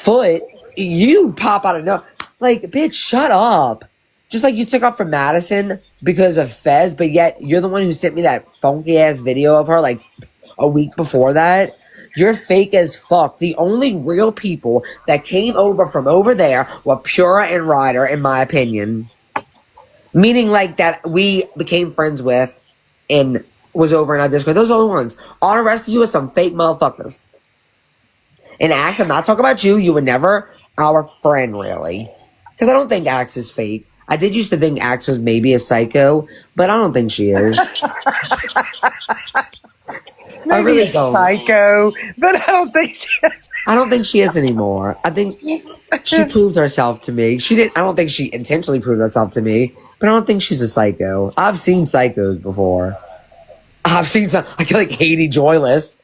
foot, you pop out of no. Like, bitch, shut up. Just like you took off from Madison because of Fez, but yet you're the one who sent me that funky ass video of her like a week before that. You're fake as fuck. The only real people that came over from over there were Pura and Ryder, in my opinion. Meaning like that we became friends with and was over in our Discord. Those are the only ones. All the rest of you are some fake motherfuckers. And Axe, I'm not talking about you. You were never our friend, really. Because I don't think Axe is fake. I did used to think Axe was maybe a psycho, but I don't think she is. Maybe I really don't. Psycho, but I don't think she is. I don't think she is anymore. I think she proved herself to me. She didn't. I don't think she intentionally proved herself to me, but I don't think she's a psycho. I've seen psychos before. I've seen some. I feel like Haiti Joyless.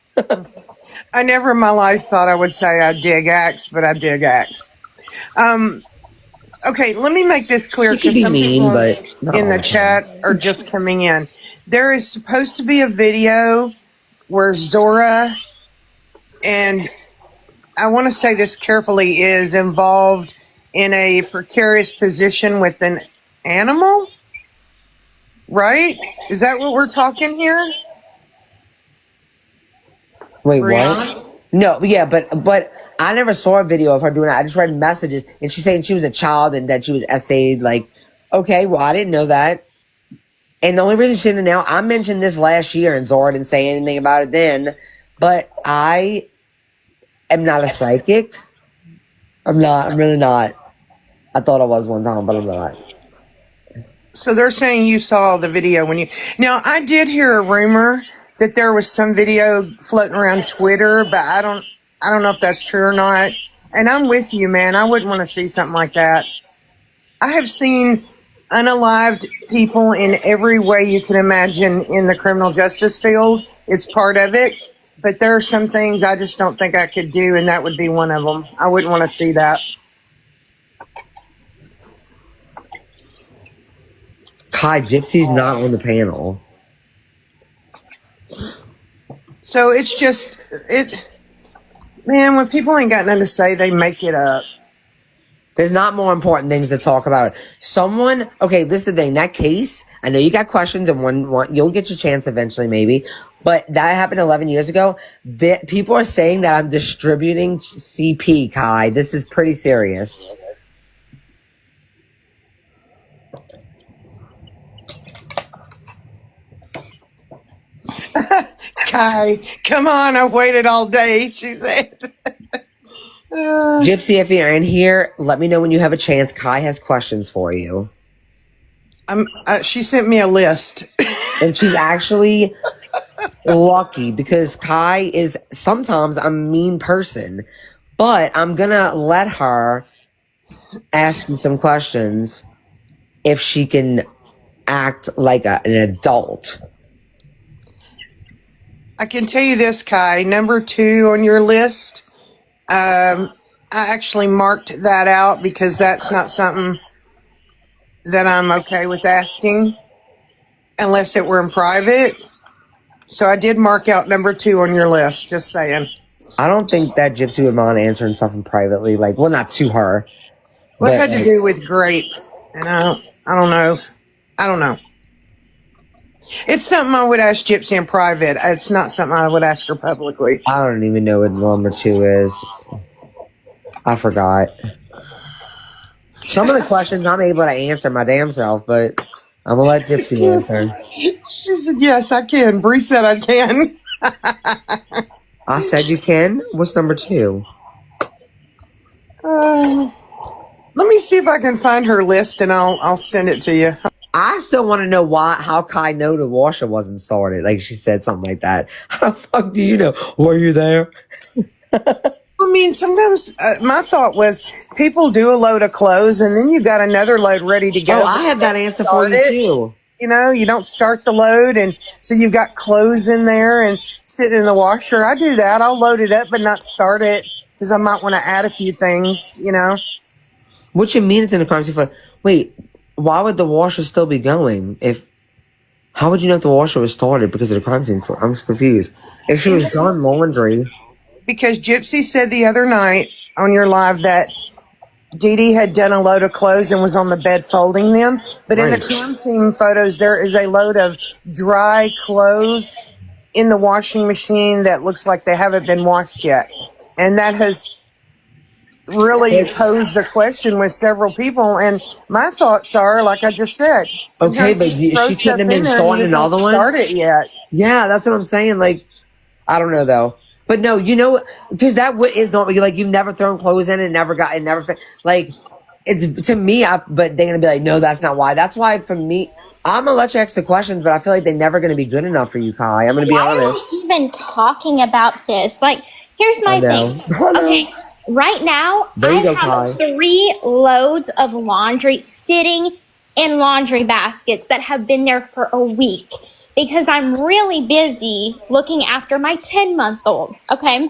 I never in my life thought I would say I dig Axe, but I dig Axe. Okay, let me make this clear because some people in the chat are just coming in. There is supposed to be a video where Zora, and I want to say this carefully, is involved in a precarious position with an animal, right? Is that what we're talking here? Wait, what? No, yeah, but I never saw a video of her doing that. I just read messages, and she's saying she was a child and that she was essayed. Like, okay, well, I didn't know that. And the only reason she didn't know, I mentioned this last year, and Zora didn't say anything about it then. But I am not a psychic. I'm not. I'm really not. I thought I was one time, but I'm not. So they're saying you saw the video when you... Now, I did hear a rumor that there was some video floating around Twitter, but I don't know if that's true or not. And I'm with you, man. I wouldn't want to see something like that. I have seen unalived people in every way you can imagine in the criminal justice field. It's part of it. But there are some things I just don't think I could do, and that would be one of them. I wouldn't want to see that. Kai, Gypsy's not on the panel. So it's just, man, when people ain't got nothing to say, they make it up. There's not more important things to talk about. Someone, okay, this is the thing. That case, I know you got questions, and one you'll get your chance eventually, maybe. But that happened 11 years ago. People are saying that I'm distributing CP, Kai. This is pretty serious. Kai, come on, I've waited all day, she said. Gypsy, if you're in here, let me know when you have a chance. Kai has questions for you. She sent me a list. And she's actually lucky because Kai is sometimes a mean person. But I'm going to let her ask you some questions if she can act like an adult. I can tell you this, Kai. Number 2 on your list, I actually marked that out because that's not something that I'm okay with asking unless it were in private. So I did mark out number 2 on your list, just saying. I don't think that Gypsy would mind answering something privately. Like, well, not to her. What had to do with grape? And I don't know. It's something I would ask Gypsy in private. It's not something I would ask her publicly. I don't even know what number 2 is. I forgot. Some of the questions I'm able to answer my damn self, but I'm going to let Gypsy answer. She said, yes, I can. Bree said I can. I said you can? What's number 2? Let me see if I can find her list, and I'll send it to you. I still want to know how Kai know the washer wasn't started. Like she said something like that. How the fuck do you know? Were you there? I mean, sometimes my thought was people do a load of clothes and then you got another load ready to go. Oh, I had that answer for you too. You know, you don't start the load, and so you've got clothes in there and sitting in the washer. I do that. I'll load it up but not start it because I might want to add a few things, you know. What you mean it's in the crime scene? Wait, why would the washer still be going? How would you know if the washer was started because of the crime scene? I'm confused. If she was done laundry. Because Gypsy said the other night on your live that Dee Dee had done a load of clothes and was on the bed folding them. But in the Right. crime scene photos, there is a load of dry clothes in the washing machine that looks like they haven't been washed yet. And that has really posed a question with several people. And my thoughts are, like I just said, Okay, sometimes but you throw she stuff couldn't have in been there and storing you don't another one. start it yet. Yeah, that's what I'm saying. Like, I don't know though. But no, you know, because that is not like you've never thrown clothes in and never got it, never fit. Like, it's to me. But they're gonna be like, no, that's not why. That's why for me, I'm gonna let you ask the questions, but I feel like they're never gonna be good enough for you, Kai. I'm gonna be Why are honest. we even talking about this? Like, here's I my know. thing. I know. Okay, right now There I you go, have Kai. 3 loads of laundry sitting in laundry baskets that have been there for a week because I'm really busy looking after my 10-month-old. Okay.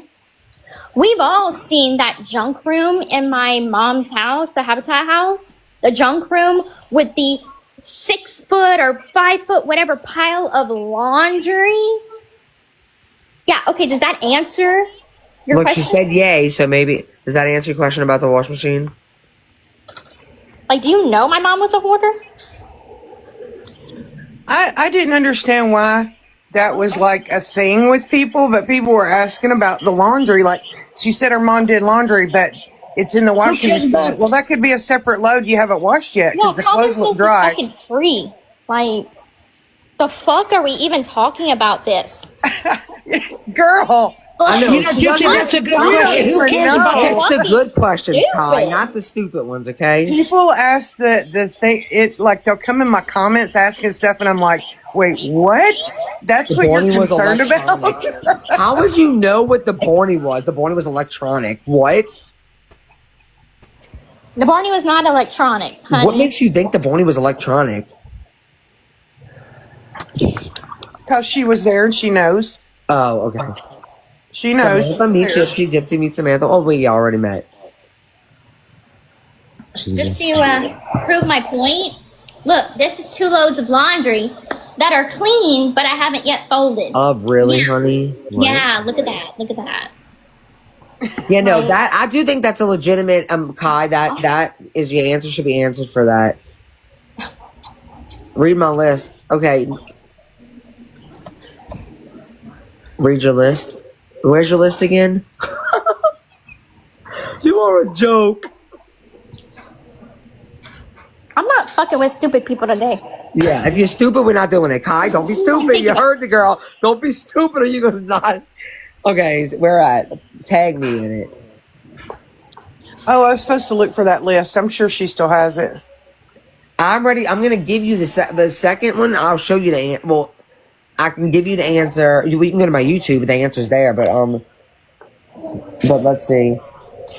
We've all seen that junk room in my mom's house, the Habitat house, the junk room with the 6 foot or 5 foot, whatever pile of laundry. Yeah, okay, does that answer your Look, she question? said yay, so maybe does that answer your question about the wash machine? Like, do you know my mom was a hoarder? I didn't understand why that was like a thing with people, but people were asking about the laundry. Like she said her mom did laundry, but it's in the washing cares machine. about- Well, that could be a separate load you haven't washed yet No, because the common clothes look sense is dry. fucking free. Like, the fuck are we even talking about this? Girl, I know. You know, Gypsy, that's a good question. Who cares No. about It's that? the good questions, Kai, Stupid. not the stupid ones. Okay. people ask the thing. It like they'll come in my comments asking stuff, and I'm like, wait, what? That's The what you're Borny was concerned electronic. about? How would you know what the Borny was? The Borny was electronic. What? The Barney was not electronic, honey. What makes you think the Borny was electronic? Because she was there and she knows. Oh, okay. She knows. Samantha meets Gypsy. Gypsy meets Samantha. Oh, we already met. Just to prove my point, look, this is 2 loads of laundry that are clean, but I haven't yet folded. Really, Yeah. honey? What? Yeah, look at that. Look at that. Yeah, no, that I do think that's a legitimate Kai, that is your answer should be answered for that. Read my list. Okay. Read your list. Where's your list again? You are a joke. I'm not fucking with stupid people today. Yeah, if you're stupid, we're not doing it. Kai, don't be stupid. You heard the girl. Don't be stupid or you're gonna not. Okay, where at? Tag me in it. Oh, I was supposed to look for that list. I'm sure she still has it. I'm ready. I'm gonna give you the second one. I'll show you the well. I can give you the answer. We can go to my YouTube. The answer's there, but let's see.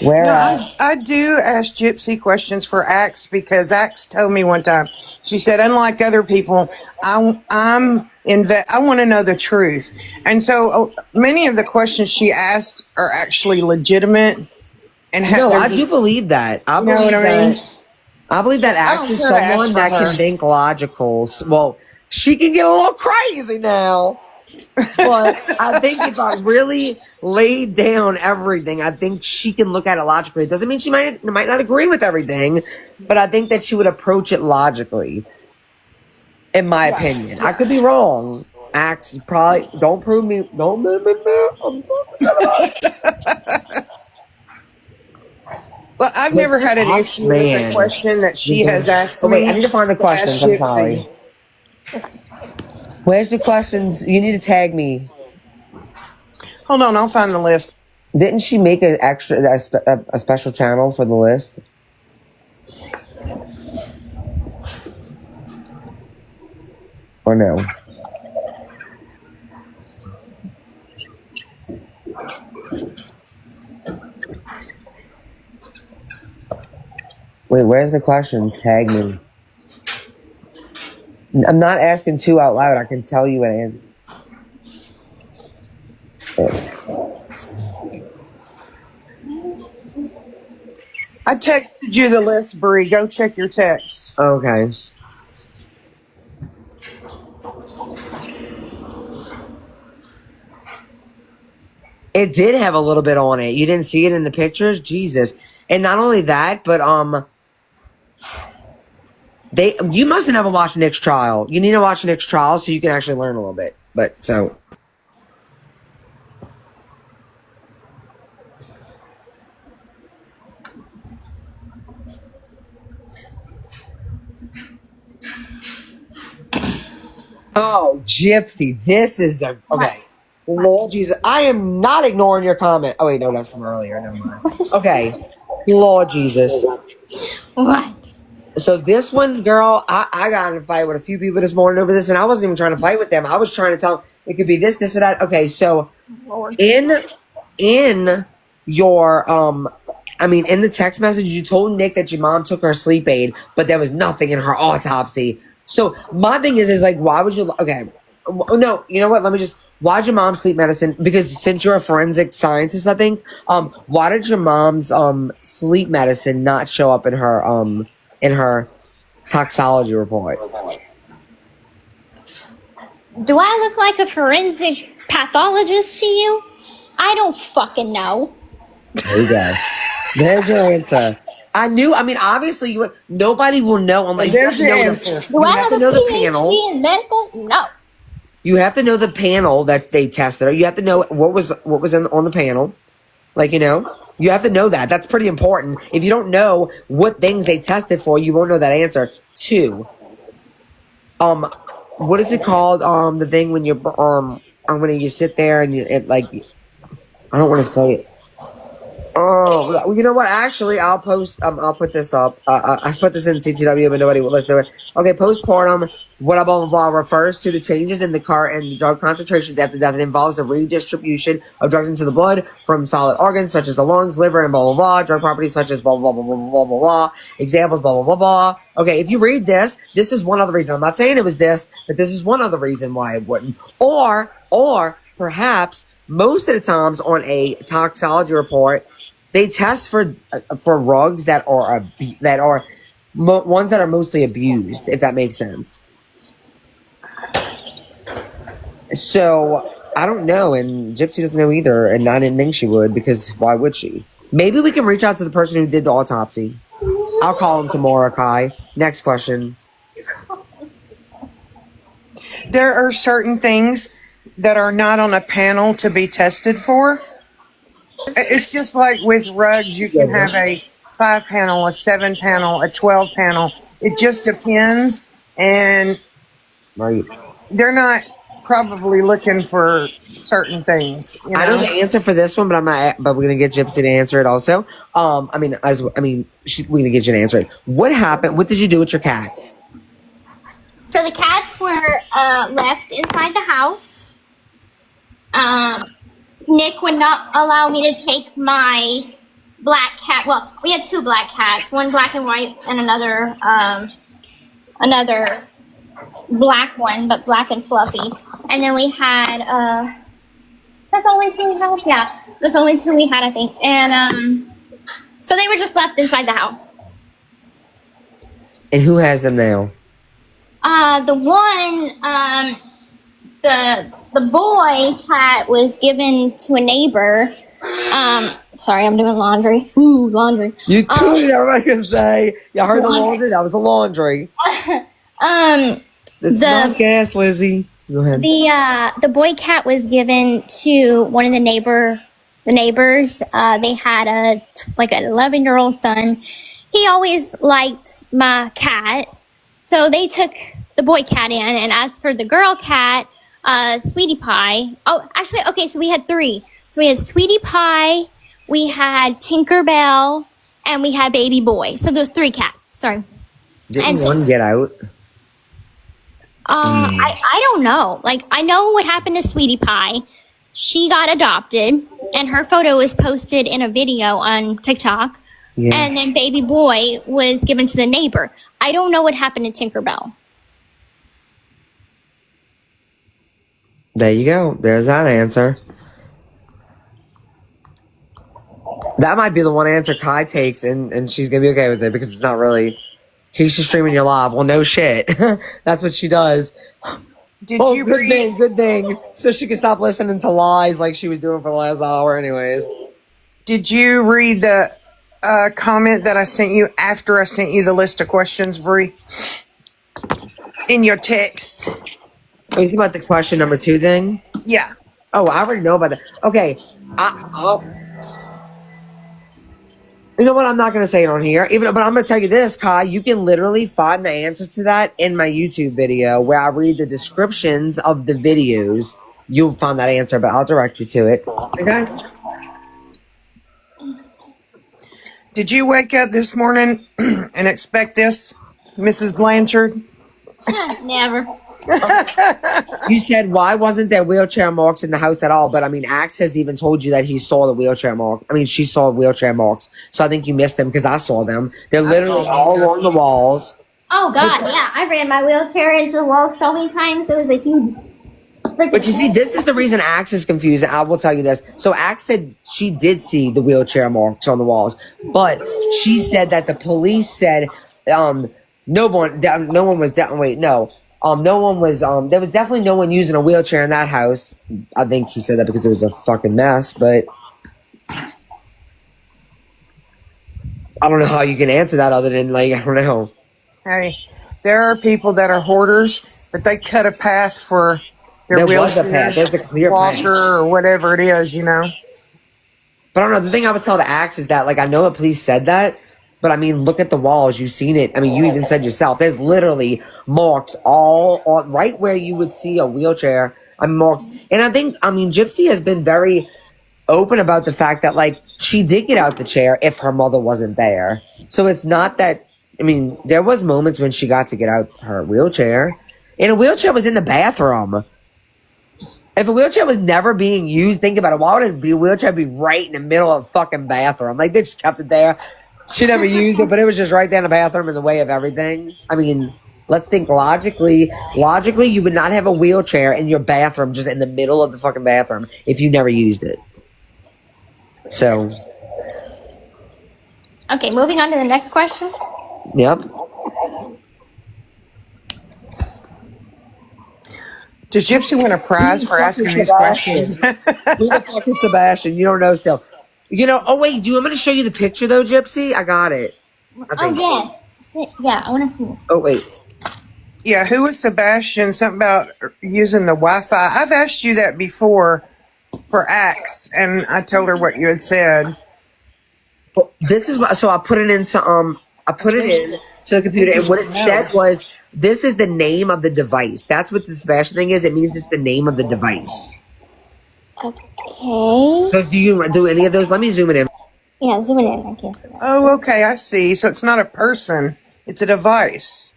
Where No, at? I do ask Gypsy questions for Axe because Axe told me one time. She said, unlike other people, I want to know the truth, and so many of the questions she asked are actually legitimate. And No, I do believe that. I You know believe what I mean? that. I believe that I Axe don't is care to ask someone for that her. can think logical. Well, she can get a little crazy now. But I think if I really laid down everything, I think she can look at it logically. It doesn't mean she might not agree with everything, but I think that she would approach it logically. In my opinion, I could be wrong. Axe probably don't prove me. Don't move me. Well, I've never had an Axe, issue with man. a question that she has asked Oh, me. wait, I need to find the to ask questions. I'm Gypsy. sorry. Where's the questions? You need to tag me. Hold on, I'll find the list. Didn't she make a special channel for the list? Or no? Wait, where's the questions? Tag me. I'm not asking two out loud. I can tell you an answer. I texted you the list, Bree. Go check your texts. Okay. It did have a little bit on it. You didn't see it in the pictures? Jesus. And not only that, but you must have never watched Nick's trial. You need to watch Nick's trial so you can actually learn a little bit. But so oh, Gypsy, this is the okay. Lord Jesus, I am not ignoring your comment. Oh wait, no, that's from earlier. Never mind. Okay, Lord Jesus. What? So this one, girl, I got in a fight with a few people this morning over this, and I wasn't even trying to fight with them. I was trying to tell them it could be this, this, or that. Okay, so in your in the text message, you told Nick that your mom took her sleep aid, but there was nothing in her autopsy. So my thing is like, why would you? Okay, no, you know what? Why'd your mom sleep medicine? Because since you're a forensic scientist, I think, why did your mom's sleep medicine not show up in her toxology report? Do I look like a forensic pathologist to you? I don't fucking know. There you go. There's your answer. Obviously, nobody will know unless There's you your have answer. Do I have have to a know the panel. PhD in medical? No. You have to know the panel that they tested. You have to know what was on the panel. Like, you have to know that. That's pretty important. If you don't know what things they tested for, you won't know that answer. 2, what is it called? The thing when when you sit there and I don't want to say it. Oh, you know what? Actually, I'll put this up. I put this in CTW, but nobody will listen to it. Okay, postpartum, blah, blah, blah, refers to the changes in the drug concentrations after death. It involves the redistribution of drugs into the blood from solid organs, such as the lungs, liver, and blah, blah, blah. Drug properties such as blah, blah, blah, blah, blah, blah, blah. Examples, blah, blah, blah, blah. Okay, if you read this is one other reason. I'm not saying it was this, but this is one other reason why it wouldn't. Or perhaps most of the times on a toxology report, they test for drugs that are ones that are mostly abused, if that makes sense. So I don't know, and Gypsy doesn't know either, and I didn't think she would, because why would she? Maybe we can reach out to the person who did the autopsy. I'll call him tomorrow, Kai. Next question. There are certain things that are not on a panel to be tested for. It's just like with rugs, you can have a 5-panel, a 7-panel, a 12-panel. It just depends, and Right. they're not probably looking for certain things. I know the answer for this one, but I'm not. But we're gonna get Gypsy to answer it also. We're gonna get you to answer it. What happened? What did you do with your cats? So the cats were left inside the house. Nick would not allow me to take my black cat. Well, we had 2 black cats, one black and white, and another black one, but black and fluffy. And then we had that's the only 2 we had. Yeah, that's the only 2 we had, I think. And so they were just left inside the house. And who has them now? The one, the boy cat was given to a neighbor. Sorry, I'm doing laundry. Ooh, laundry. You told me. I was gonna say. Y'all heard the laundry? That was the laundry. It's not gas, Lizzie. Go ahead. The boy cat was given to one of the neighbors. They had an 11-year-old son. He always liked my cat, so they took the boy cat in. And as for the girl cat, Sweetie Pie. Oh, actually, okay. So we had 3. So we had Sweetie Pie, we had Tinkerbell, and we had Baby Boy. So those 3 cats. Sorry. Didn't one get out? I don't know. I know what happened to Sweetie Pie. She got adopted, and her photo was posted in a video on TikTok. Yeah. And then Baby Boy was given to the neighbor. I don't know what happened to Tinkerbell. There you go. There's that answer. That might be the one answer Kai takes, and she's going to be okay with it, because it's not really... She's streaming your live. Well, no shit. That's what she does. Did Oh, you good read? thing, good thing. So she can stop listening to lies like she was doing for the last hour, anyways. Did you read the comment that I sent you after I sent you the list of questions, Bree? In your text. Oh, you think about the question number 2 thing? Yeah. Oh, I already know about that. Okay, I'll. You know what? I'm not going to say it on here, but I'm going to tell you this, Kai. You can literally find the answer to that in my YouTube video where I read the descriptions of the videos. You'll find that answer, but I'll direct you to it. Okay? Did you wake up this morning and expect this, Mrs. Blanchard? Never. You said, why wasn't there wheelchair marks in the house at all? But I mean, Axe has even told you that he saw the wheelchair mark. I mean, she saw wheelchair marks. So I think you missed them because I saw them. They're literally all along the walls. Oh God, yeah. I ran my wheelchair into the wall so many times. It was a huge. But you see, this is the reason Axe is confused. I will tell you this. So Axe said she did see the wheelchair marks on the walls, but she said that the police said no one was there was definitely no one using a wheelchair in that house. I think he said that because it was a fucking mess, but I don't know how you can answer that other than like, I don't know. Hey, there are people that are hoarders, but they cut a path for their There was a wheelchair, path. There's a clear walker, path. or whatever it is, you know. But I don't know. The thing I would tell the Axe is that, like, I know the police said that, but I mean, look at the walls. You've seen it. I mean, you even said yourself. There's literally marks all on right where you would see a wheelchair. Marks, and I think Gypsy has been very open about the fact that like she did get out the chair if her mother wasn't there. So it's not that. I mean, there was moments when she got to get out her wheelchair, and a wheelchair was in the bathroom. If a wheelchair was never being used, think about it. Why would a wheelchair be right in the middle of the fucking bathroom? Like, they just kept it there. She never used it, but it was just right there in the bathroom in the way of everything. I mean, let's think logically. Logically, you would not have a wheelchair in your bathroom just in the middle of the fucking bathroom if you never used it. So. Okay, moving on to the next question. Yep. Did Gypsy win a prize for asking these questions? Who the fuck is Sebastian? You don't know still. You know, oh wait, do you want me to show you the picture though, Gypsy? I got it. Oh, yes. Yeah, I want to see this. Oh wait. Yeah, who was Sebastian? Something about using the Wi-Fi. I've asked you that before for Axe, and I told her what you had said. Well, this is what, so I put it into I put it in to the computer, and what it said was, this is the name of the device. That's what the Sebastian thing is. It means it's the name of the device. Okay. So do you do any of those? Let me zoom it in. Yeah, zoom it in. I can't see that. Oh, okay, I see. So it's not a person; it's a device.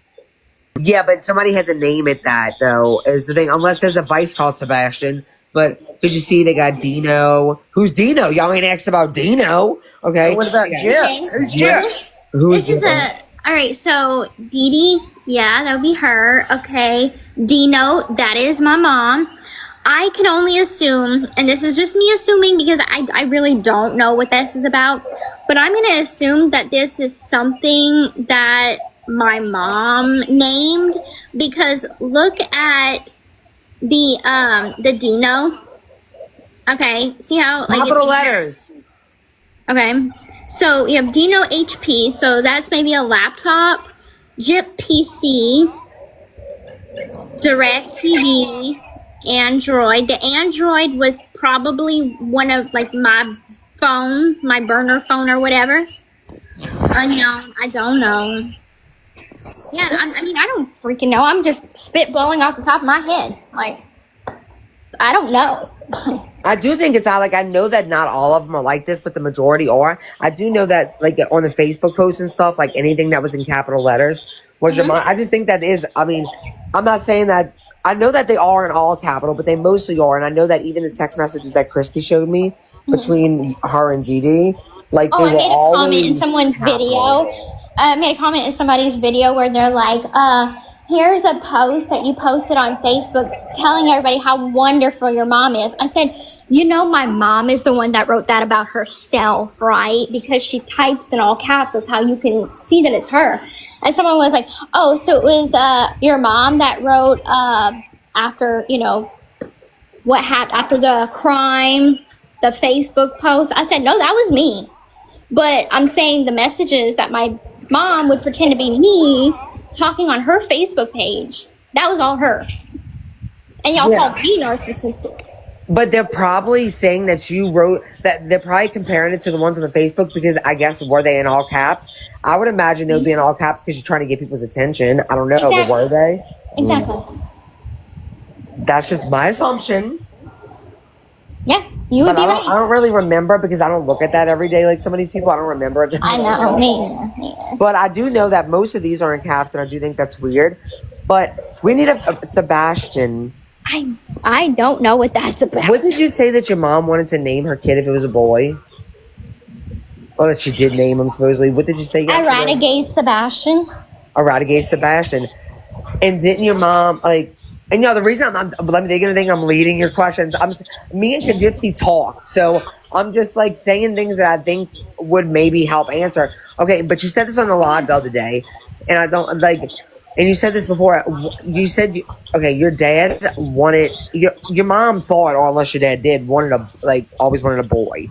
Yeah, but somebody had to name it that though. Is the thing? Unless there's a device called Sebastian. But because you see, they got Dino. Who's Dino? Y'all ain't asked about Dino. Okay. So what about Jip? Who's Jip? Who's This is all right. So Dee Dee, yeah, that would be her. Okay, Dino, that is my mom. I can only assume, and this is just me assuming because I really don't know what this is about, but I'm going to assume that this is something that my mom named, because look at the Dino. Okay, see how like capital letters. Okay, so you have Dino HP, so that's maybe a laptop. Gyp PC, Direct TV, Android. The Android was probably one of like my phone, my burner phone or whatever. Unknown, I don't know. Yeah, I mean, I don't freaking know. I'm just spitballing off the top of my head. Like, I don't know. I do think it's odd. Like, I know that not all of them are like this, but the majority are. I do know that, like, on the Facebook posts and stuff, like, anything that was in capital letters was your mom. I just think that is, I mean, I'm not saying that. I know that they are in all capital, but they mostly are. And I know that even the text messages that Christy showed me between her and Dee Dee, like, Oh, they I were made a always comment in someone's capital. video. I made a comment in somebody's video where they're like, here's a post that you posted on Facebook telling everybody how wonderful your mom is. I said, you know, my mom is the one that wrote that about herself, right? Because she types in all caps. That's how you can see that it's her. And someone was like, oh, so it was your mom that wrote after, what happened after the crime, the Facebook post. I said, no, that was me. But I'm saying the messages that my mom would pretend to be me talking on her Facebook page, that was all her. And y'all called me narcissistic. But they're probably saying that you wrote that. They're probably comparing it to the ones on the Facebook because I guess were they in all caps? I would imagine they would be in all caps because you're trying to get people's attention. I don't know, but were they? Exactly. That's just my assumption. Yeah, you would But be I right. don't really remember because I don't look at that every day like some of these people. I don't remember it. I know, me either. But I do know that most of these are in caps, and I do think that's weird. But we need a Sebastian. I don't know what that's about. What did you say that your mom wanted to name her kid if it was a boy? Or that she did name him, supposedly. What did you say yesterday? Eradicate Sebastian. Eradicate Sebastian. And didn't your mom, like... And, the reason they're going to think I'm leading your questions. Me and Gypsy talk. So I'm just, saying things that I think would maybe help answer. Okay, but you said this on the live the other day. And I don't, And you said this before. You said, your dad wanted... Your mom thought, or unless your dad did, always wanted a boy.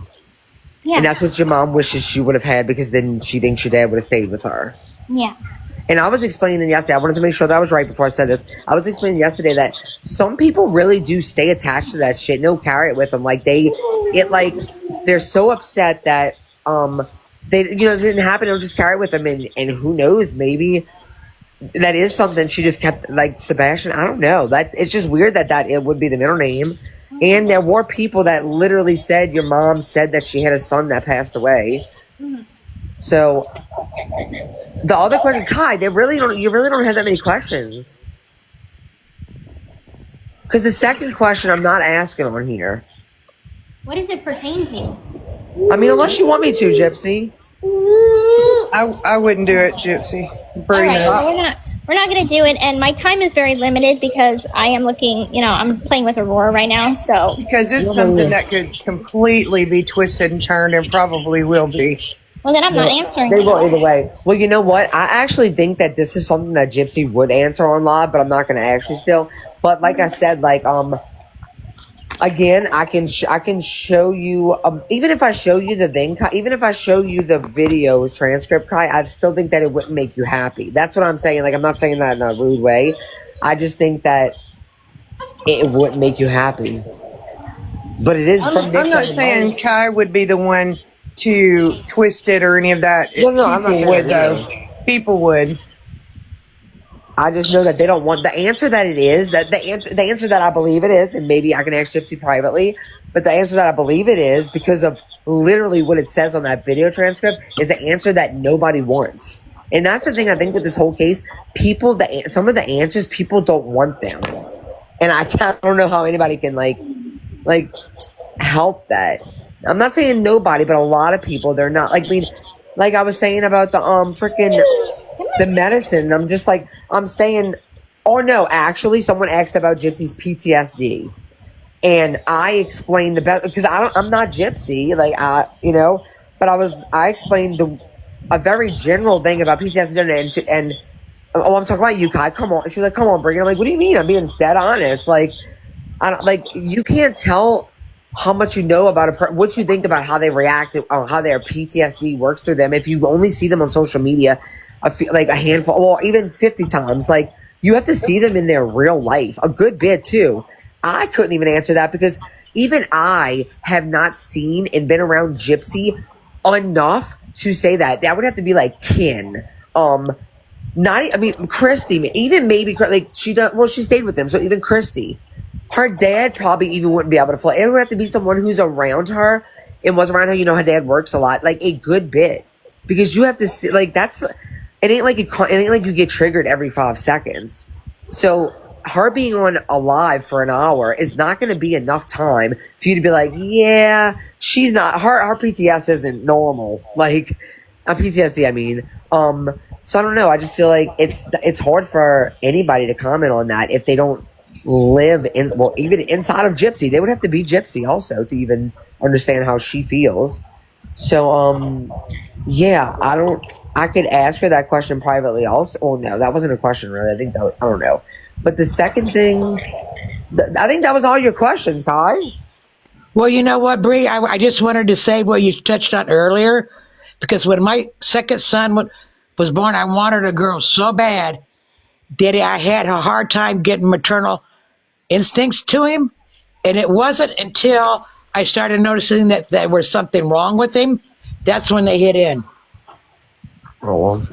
Yeah. And that's what your mom wishes she would have had because then she thinks your dad would have stayed with her. Yeah. And I was explaining yesterday, I wanted to make sure that I was right before I said this. I was explaining yesterday that some people really do stay attached to that shit. No, carry it with them. They're so upset that, it didn't happen. They'll just carry it with them. And who knows, maybe that is something she just kept, Sebastian. I don't know. It's just weird that it would be the middle name. And there were people that literally said your mom said that she had a son that passed away. Mm-hmm. So the other question, Kai, you really don't have that many questions. Because the second question I'm not asking on here. What does it pertain to? I mean, unless you want me to, Gypsy. I wouldn't do it, Gypsy. All right, so we're not going to do it, and my time is very limited because I am looking. I'm playing with Aurora right now, so because it's something that could completely be twisted and turned, and probably will be. Well, then I'm not answering. They will either way. Well, you know what? I actually think that this is something that Gypsy would answer on live, but I'm not going to actually still. But like I said, again, I can show you, even if I show you the thing, even if I show you the video transcript, Kai, I still think that it wouldn't make you happy. That's what I'm saying. I'm not saying that in a rude way. I just think that it wouldn't make you happy. But it is from I'm not saying Kai would be the one to twist it or any of that. No, I'm not saying though. People would. I just know that they don't want the answer that it is, that the answer that I believe it is, and maybe I can ask Gypsy privately, but the answer that I believe it is, because of literally what it says on that video transcript, is the answer that nobody wants. And that's the thing I think with this whole case, some of the answers, people don't want them. And I don't know how anybody can help that. I'm not saying nobody, but a lot of people, they're not, like I was saying about the the medicine. I'm saying, or no, actually, someone asked about Gypsy's PTSD, and I explained the best because I'm not Gypsy, but I explained a very general thing about PTSD, and I'm talking about you, Kai. Come on, she was like, "Come on, bring it." I'm like, "What do you mean? I'm being dead honest." You can't tell how much you know about what you think about how they react, how their PTSD works through them if you only see them on social media. A handful, or even 50 times. You have to see them in their real life a good bit too. I couldn't even answer that because even I have not seen and been around Gypsy enough to say that. That would have to be kin. Christy, even maybe she stayed with them, so even Christy, her dad probably even wouldn't be able to fly. It would have to be someone who's around her and was around her. Her dad works a lot, a good bit, because you have to see that's. It ain't like you get triggered every 5 seconds. So her being on alive for an hour is not going to be enough time for you to be like, yeah, she's not. Her PTS isn't normal. A PTSD, I mean. So I don't know. I just feel like it's hard for anybody to comment on that if they don't live even inside of Gypsy. They would have to be Gypsy also to even understand how she feels. So yeah, I could ask her that question privately also. Oh, no, that wasn't a question, really. I think I don't know. But the second thing, I think that was all your questions, Kai. Well, you know what, Bree? I just wanted to say what you touched on earlier, because when my second son was born, I wanted a girl so bad that I had a hard time getting maternal instincts to him. And it wasn't until I started noticing that there was something wrong with him, that's when they hit in. Oh.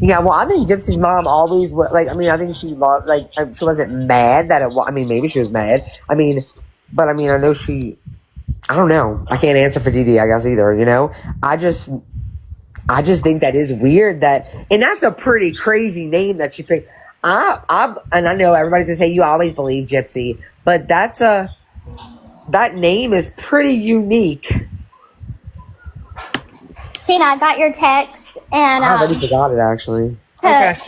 Yeah, well, I think Gypsy's mom always like. I mean, I think she loved like she wasn't mad that it. I mean, maybe she was mad. I mean, but I mean, I know she. I don't know. I can't answer for Dee Dee, I guess either. You know, I just think that is weird and that's a pretty crazy name that she picked. And I know everybody's gonna say you always believe Gypsy, but that name is pretty unique. Tina, I got your text, and I already forgot it actually. I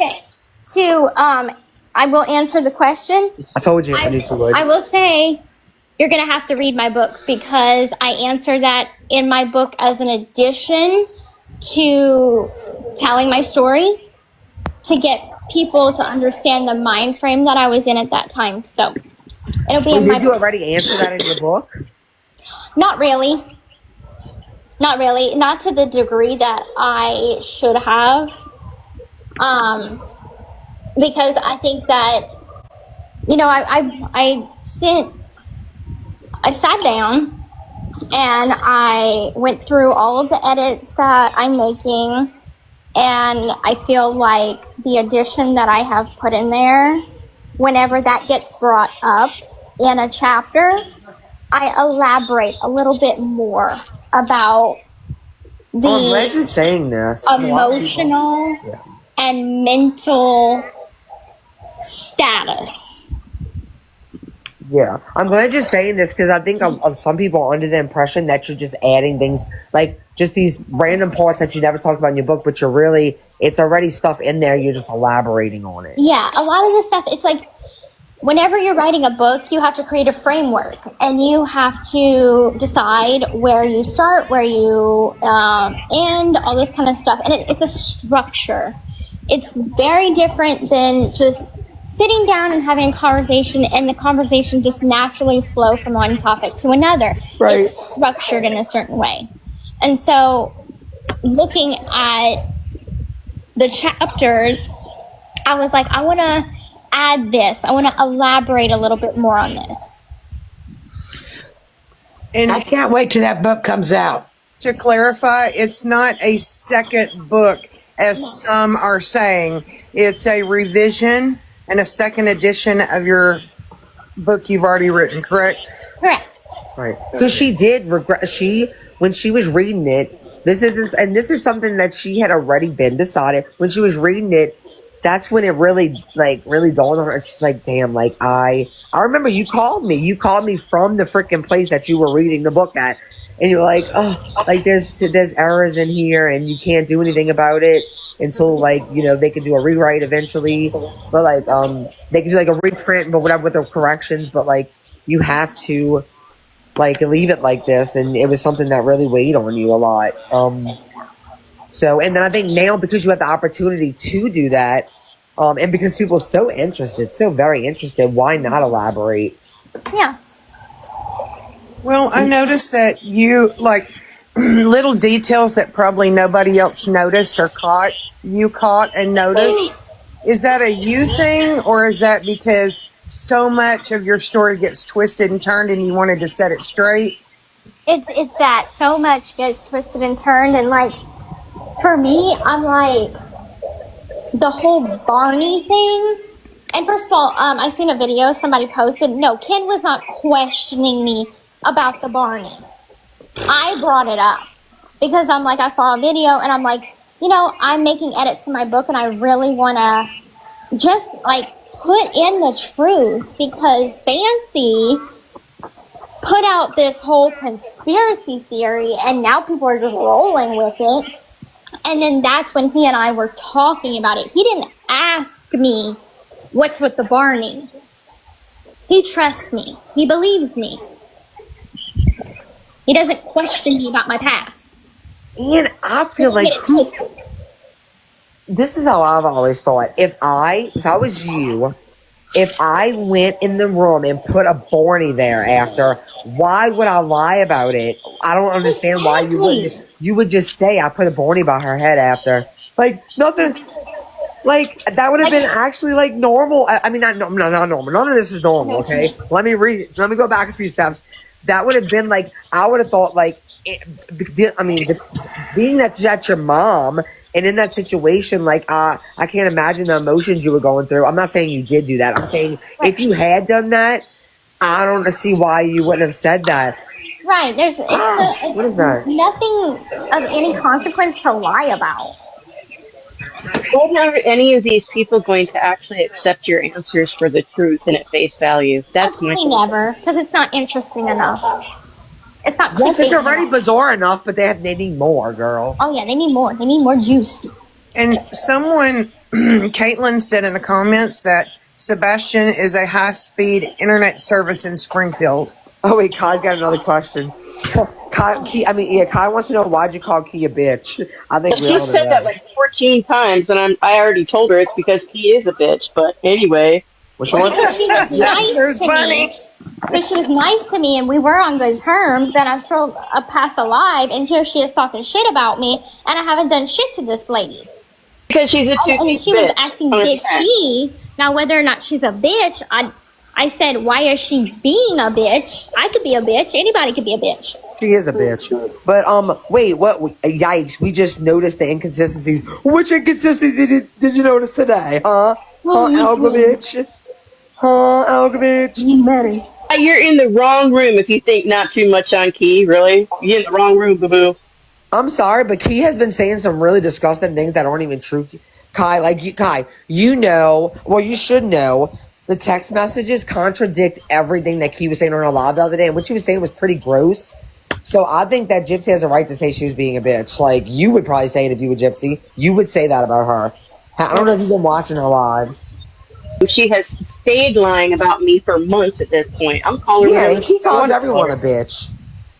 will answer the question. I told you I knew she would. I will say you're going to have to read my book, because I answer that in my book as an addition to telling my story to get people to understand the mind frame that I was in at that time. So it'll be in my book. Did you already answer that in your book? Not really. Not really. Not to the degree that I should have. Because I think that, you know, I sat down and I went through all of the edits that I'm making, and I feel like the addition that I have put in there, whenever that gets brought up in a chapter, I elaborate a little bit more about the I'm glad you're saying this. emotional and mental status. Yeah, I'm glad you're saying this, because I think of some people are under the impression that you're just adding things, like just these random parts that you never talked about in your book, but it's already stuff in there, you're just elaborating on it. Yeah, a lot of this stuff, it's like, whenever you're writing a book, you have to create a framework, and you have to decide where you start, where you end, all this kind of stuff, and it's a structure. It's very different than just sitting down and having a conversation, and the conversation just naturally flow from one topic to another. Right. It's structured in a certain way. And so looking at the chapters, I was like, I want to add this. I want to elaborate a little bit more on this. And I can't wait till that book comes out. to clarify, it's not a second book, as some are saying. It's a revision and a second edition of your book you've already written, correct? Correct. Right. Because she did regret, when she was reading it, this is something that she had already been decided. When she was reading it, that's when it really dawned on her. She's like, damn, like I remember you called me from the freaking place that you were reading the book at. And you're like, oh, like there's errors in here and you can't do anything about it until they can do a rewrite eventually. But they can do a reprint, but whatever with the corrections. But you have to leave it like this, and it was something that really weighed on you a lot. So, and then I think now, because you have the opportunity to do that, and because people are so very interested, why not elaborate? Yeah. Well, I noticed that you, little details that probably nobody else noticed or caught, you caught and noticed. Is that a you thing, or is that because so much of your story gets twisted and turned and you wanted to set it straight? It's that so much gets twisted and turned, and for me, I'm the whole Barney thing. And first of all, I seen a video somebody posted. No, Ken was not questioning me about the Barney. I brought it up because I saw a video and I'm I'm making edits to my book and I really want to just put in the truth, because Fancy put out this whole conspiracy theory and now people are just rolling with it. And then that's when he and I were talking about it. He didn't ask me what's with the Barney. He trusts me. He believes me. He doesn't question me about my past. And I feel this is how I've always thought. If I was you, if I went in the room and put a Borny there after, why would I lie about it? I don't understand why you wouldn't. Exactly. You would just say I put a Borny by her head after. Like nothing. Like that would have been actually like normal. I mean, not normal. None of this is normal. Okay, let me go back a few steps. That would have been like I would have thought like. Being that that's your mom, and in that situation, like I can't imagine the emotions you were going through. I'm not saying you did do that. I'm saying if you had done that, I don't see why you wouldn't have said that. Right. It's What is that? nothing of any consequence to lie about. When are any of these people going to actually accept your answers for the truth and at face value? That's my Probably question. never, because it's not interesting enough. It's not Yes, it's clickbait already enough. bizarre enough, but they need more, girl. Oh yeah, they need more. They need more juice. And someone, Caitlin said in the comments that Sebastian is a high-speed internet service in Springfield. Oh wait, Kai's got another question. Kai wants to know why'd you call Key a bitch? I think we She all know said that that. like 14 times, and I already told her it's because he is a bitch. But anyway, Which one? Because she was nice to me. Because she was nice to me and we were on good terms. Then I strolled up past the live, and here she is talking shit about me, and I haven't done shit to this lady. because she's a And two-faced she was bitch. acting 100%. bitchy. Now, whether or not she's a bitch, I said, why is she being a bitch? I could be a bitch. Anybody could be a bitch. She is a bitch. But wait, what? Yikes! We just noticed the inconsistencies. Which inconsistency did you notice today? Huh? Algovich? Huh, Algovich? You're in the wrong room if you think not too much on Key. Really, you're in the wrong room, boo boo. I'm sorry, but Key has been saying some really disgusting things that aren't even true. Kai, you know, well, you should know. The text messages contradict everything that Key was saying on her live the other day, and what she was saying was pretty gross. So I think that Gypsy has a right to say she was being a bitch. Like, you would probably say it if you were Gypsy. You would say that about her. I don't know if you've been watching her lives. She has stayed lying about me for months at this point. I'm calling her. Yeah, and Key calls everyone a bitch.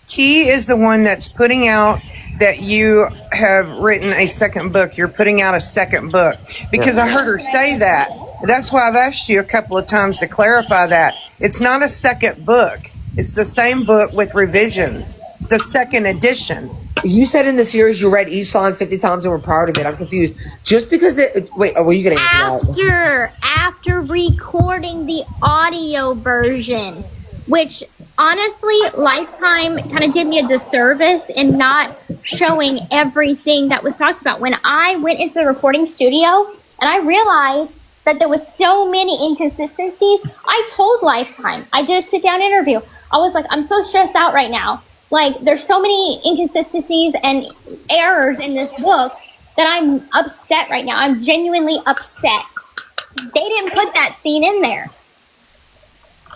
Key is the one that's putting out that you have written a second book. You're putting out a second book. Because I heard her say that. That's why I've asked you a couple of times to clarify that. It's not a second book. It's the same book with revisions. It's a second edition. You said in the series you read each line 50 times and were proud of it. I'm confused. Just because wait, were you going to answer that? After recording the audio version, which honestly, Lifetime kind of did me a disservice in not showing everything that was talked about. When I went into the recording studio and I realized that there was so many inconsistencies, I told Lifetime. I did a sit-down interview. I was like, I'm so stressed out right now. Like, there's so many inconsistencies and errors in this book that I'm upset right now. I'm genuinely upset. They didn't put that scene in there.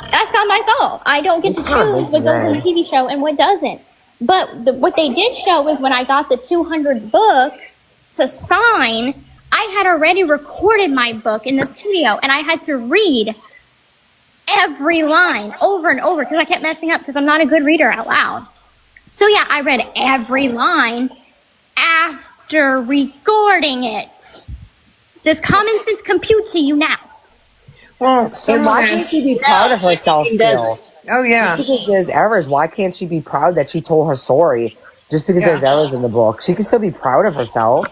That's not my fault. I don't get to choose what goes in the TV show and what doesn't. But what they did show was when I got the 200 books to sign, I had already recorded my book in the studio, and I had to read every line over and over because I kept messing up because I'm not a good reader out loud. So yeah, I read every line after recording it. Does common sense compute to you now? Well, And someone why can't asked, she be proud of herself still? oh yeah. Just because there's errors, why can't she be proud that she told her story? Just because there's errors in the book. She can still be proud of herself.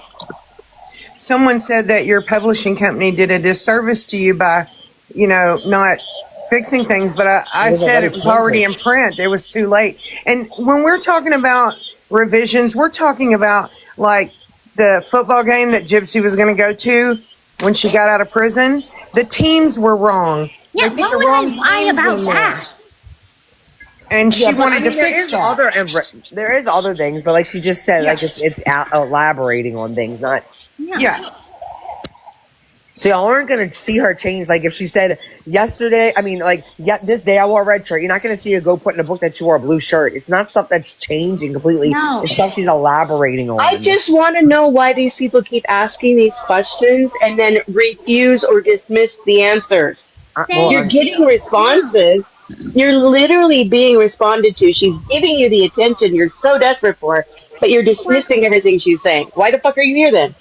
Someone said that your publishing company did a disservice to you by, not fixing things, but I said it was already in print. It was too late. And when we're talking about revisions, we're talking about like the football game that Gypsy was going to go to when she got out of prison. The teams were wrong. Yeah, They put why the would I wrong lie teams about in there. that? And she Yeah, but wanted I mean, to fix that. there is other things, but like she just said, like it's elaborating on things, not. Yeah. So y'all aren't gonna see her change. Like if she said yesterday, this day I wore a red shirt. You're not gonna see her go put in a book that she wore a blue shirt. It's not stuff that's changing completely. No. It's stuff she's elaborating on. I just want to know why these people keep asking these questions and then refuse or dismiss the answers. You're getting responses. You're literally being responded to. She's giving you the attention you're so desperate for, but you're dismissing everything she's saying. Why the fuck are you here then?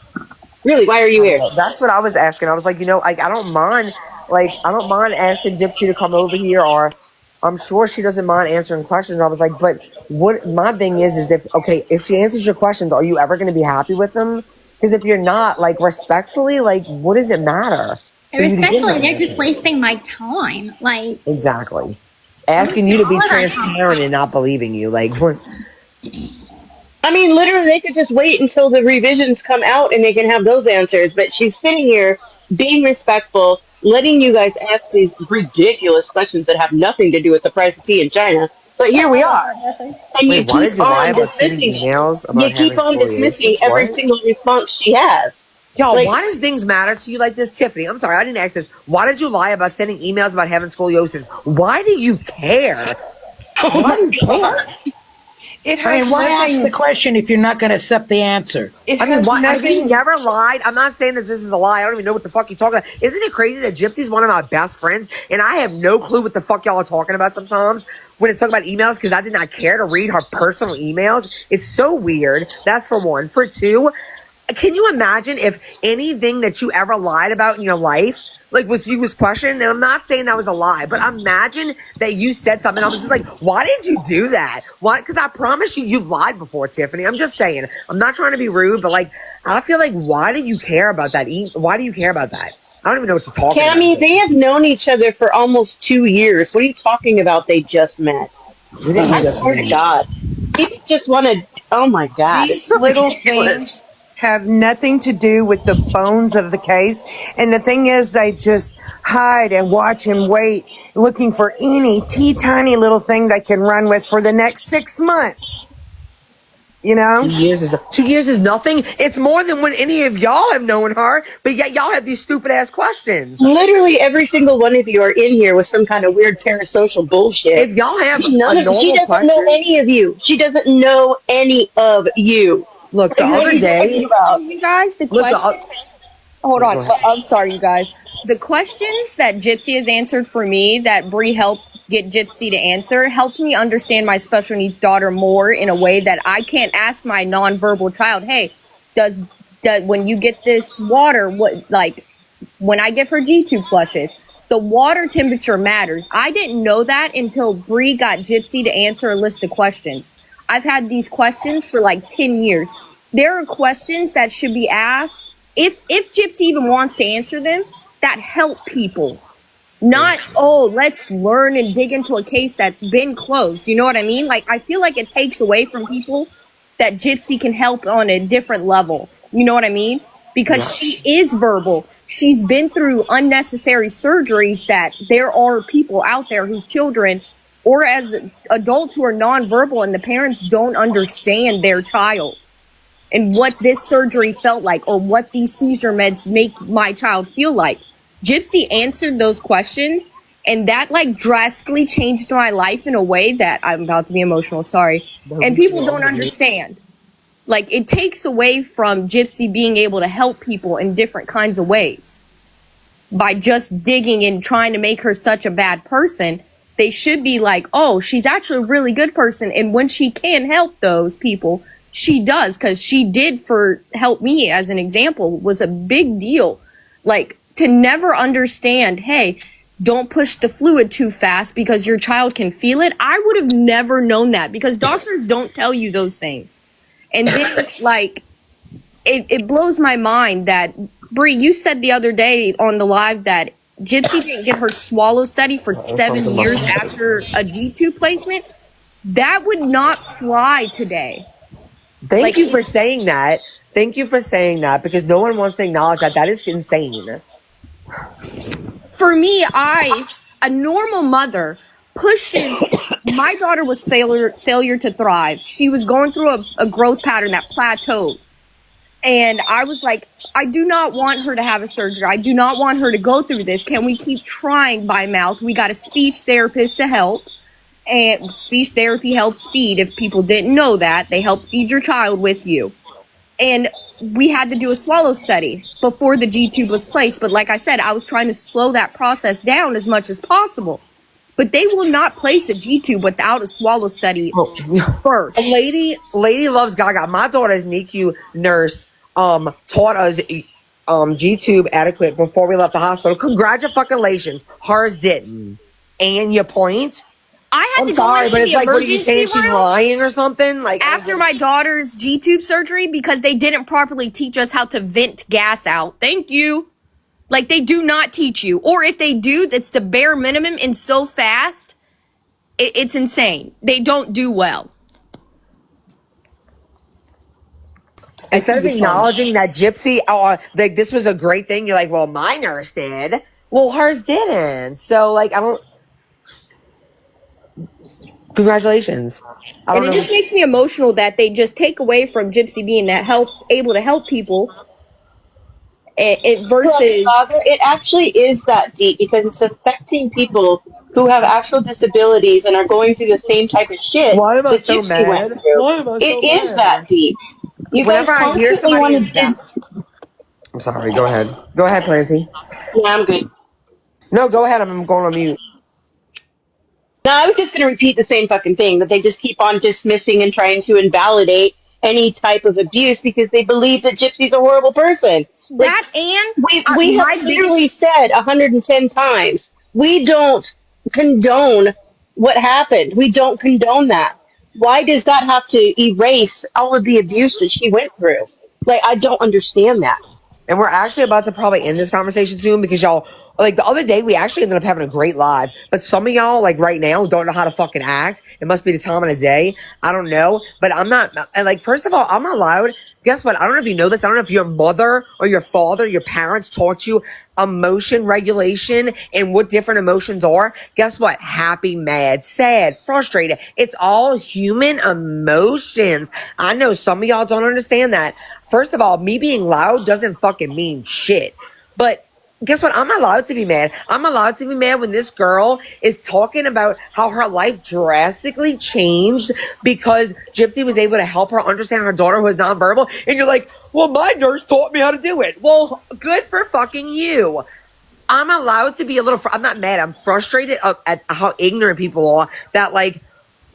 Really, why are you here? That's what I was asking. I was like, I don't mind like, I don't mind asking Gypsy to come over here, or I'm sure she doesn't mind answering questions. I was like, but what my thing is if she answers your questions, are you ever going to be happy with them? Because if you're not, like, respectfully, like, what does it matter? And especially they're just wasting my time. Like, exactly. Asking you to be transparent and not believing you. Like, what? I mean, literally, they could just wait until the revisions come out and they can have those answers. But she's sitting here being respectful, letting you guys ask these ridiculous questions that have nothing to do with the price of tea in China. But here we are. And Wait, why did you lie about sending emails about you keep on dismissing every single response she has. Yo, like, why does things matter to you like this, Tiffany? I'm sorry, I didn't ask this. Why did you lie about sending emails about having scoliosis? Why do you care? Why do you care? Why ask the question if you're not going to accept the answer? Have you never lied? I'm not saying that this is a lie. I don't even know what the fuck you're talking about. Isn't it crazy that Gypsy's one of my best friends, and I have no clue what the fuck y'all are talking about sometimes when it's talking about emails, because I did not care to read her personal emails. It's so weird. That's for one. For two, can you imagine if anything that you ever lied about in your life, like, was questioned? And I'm not saying that was a lie, but imagine that you said something. I was just like, why did you do that? Why? Because I promise you've lied before, Tiffany. I'm just saying. I'm not trying to be rude, but, like, I feel like, why do you care about that? Why do you care about that? I don't even know what you're talking about. Cammy, they have known each other for almost 2 years. What are you talking about? They just met. I swear to God. People just want to, oh my God. These little things have nothing to do with the bones of the case. And the thing is, they just hide and watch and wait, looking for any tiny little thing they can run with for the next 6 months. You know? 2 years is nothing. It's more than when any of y'all have known her, but yet y'all have these stupid ass questions. Literally every single one of you are in here with some kind of weird parasocial bullshit. If y'all have she doesn't know any of you. She doesn't know any of you. Look, the other day, you guys, hold on. I'm sorry, you guys. The questions that Gypsy has answered for me, that Bree helped get Gypsy to answer, helped me understand my special needs daughter more in a way that I can't ask my nonverbal child, hey, does when you get this water, when I give her G-tube flushes, the water temperature matters. I didn't know that until Bree got Gypsy to answer a list of questions. I've had these questions for like 10 years. There are questions that should be asked, if Gypsy even wants to answer them, that help people. Not, let's learn and dig into a case that's been closed. You know what I mean? Like, I feel like it takes away from people that Gypsy can help on a different level. You know what I mean? Because she is verbal. She's been through unnecessary surgeries that there are people out there whose children, or as adults who are nonverbal, and the parents don't understand their child and what this surgery felt like, or what these seizure meds make my child feel like. Gypsy answered those questions, and that like drastically changed my life in a way that I'm about to be emotional, sorry. And people don't understand. Like, it takes away from Gypsy being able to help people in different kinds of ways. By just digging and trying to make her such a bad person, they should be like, oh, she's actually a really good person. And when she can help those people, she does, because she did help me, as an example, was a big deal. Like, to never understand, hey, don't push the fluid too fast because your child can feel it. I would have never known that, because doctors don't tell you those things. And then, like, it blows my mind that, Bree, you said the other day on the live that Gypsy didn't get her swallow study for 7 years after a G2 placement. That would not fly today. Thank you for saying that. Thank you for saying that, because no one wants to acknowledge that. That is insane. For me, a normal mother, pushes. My daughter was failure to thrive. She was going through a growth pattern that plateaued. And I was like, I do not want her to have a surgery. I do not want her to go through this. Can we keep trying by mouth? We got a speech therapist to help. And speech therapy helps feed. If people didn't know that, they help feed your child with you. And we had to do a swallow study before the G-tube was placed. But like I said, I was trying to slow that process down as much as possible. But they will not place a G-tube without a swallow study first. Lady loves Gaga. My daughter's NICU nurse taught us G-tube adequate before we left the hospital. Congratulations. Hers didn't. And your point? I had I'm to sorry, go but into it's the like, what are you saying? emergency She's room lying or something? Like after my daughter's G-tube surgery because they didn't properly teach us how to vent gas out. Thank you. Like, they do not teach you. Or if they do, that's the bare minimum and so fast, it's insane. They don't do well. Instead of acknowledging that Gypsy, like this was a great thing, you're like, well, my nurse did. Well, hers didn't. So, like, I don't. Congratulations. I don't And it know. just makes me emotional that they just take away from Gypsy being able to help people. It versus Saga, it actually is that deep because it's affecting people who have actual disabilities and are going through the same type of shit Why am I that so Gypsy went mad? through. Why am I It so is that mad? deep. You guys Whenever I hear constantly somebody want to. invest. I'm sorry. Go ahead. Go ahead, Planty. Yeah, I'm good. No, go ahead. I'm going on mute. No, I was just going to repeat the same fucking thing that they just keep on dismissing and trying to invalidate any type of abuse because they believe that Gypsy's a horrible person. Like, that, and we have my literally biggest said 110 times we don't condone what happened. We don't condone that. Why does that have to erase all of the abuse that she went through? Like, I don't understand that. And we're actually about to probably end this conversation soon because y'all, like the other day, we actually ended up having a great live. But some of y'all, like right now, don't know how to fucking act. It must be the time of the day. I don't know. But I'm not, and like, first of all, I'm allowed. Guess what? I don't know if you know this. I don't know if your mother or your father, your parents taught you emotion regulation and what different emotions are. Guess what? Happy, mad, sad, frustrated. It's all human emotions. I know some of y'all don't understand that. First of all, me being loud doesn't fucking mean shit. But guess what? I'm allowed to be mad. I'm allowed to be mad when this girl is talking about how her life drastically changed because Gypsy was able to help her understand her daughter who is nonverbal. And you're like, well, my nurse taught me how to do it. Well, good for fucking you. I'm allowed to be a little, I'm not mad. I'm frustrated at how ignorant people are that like,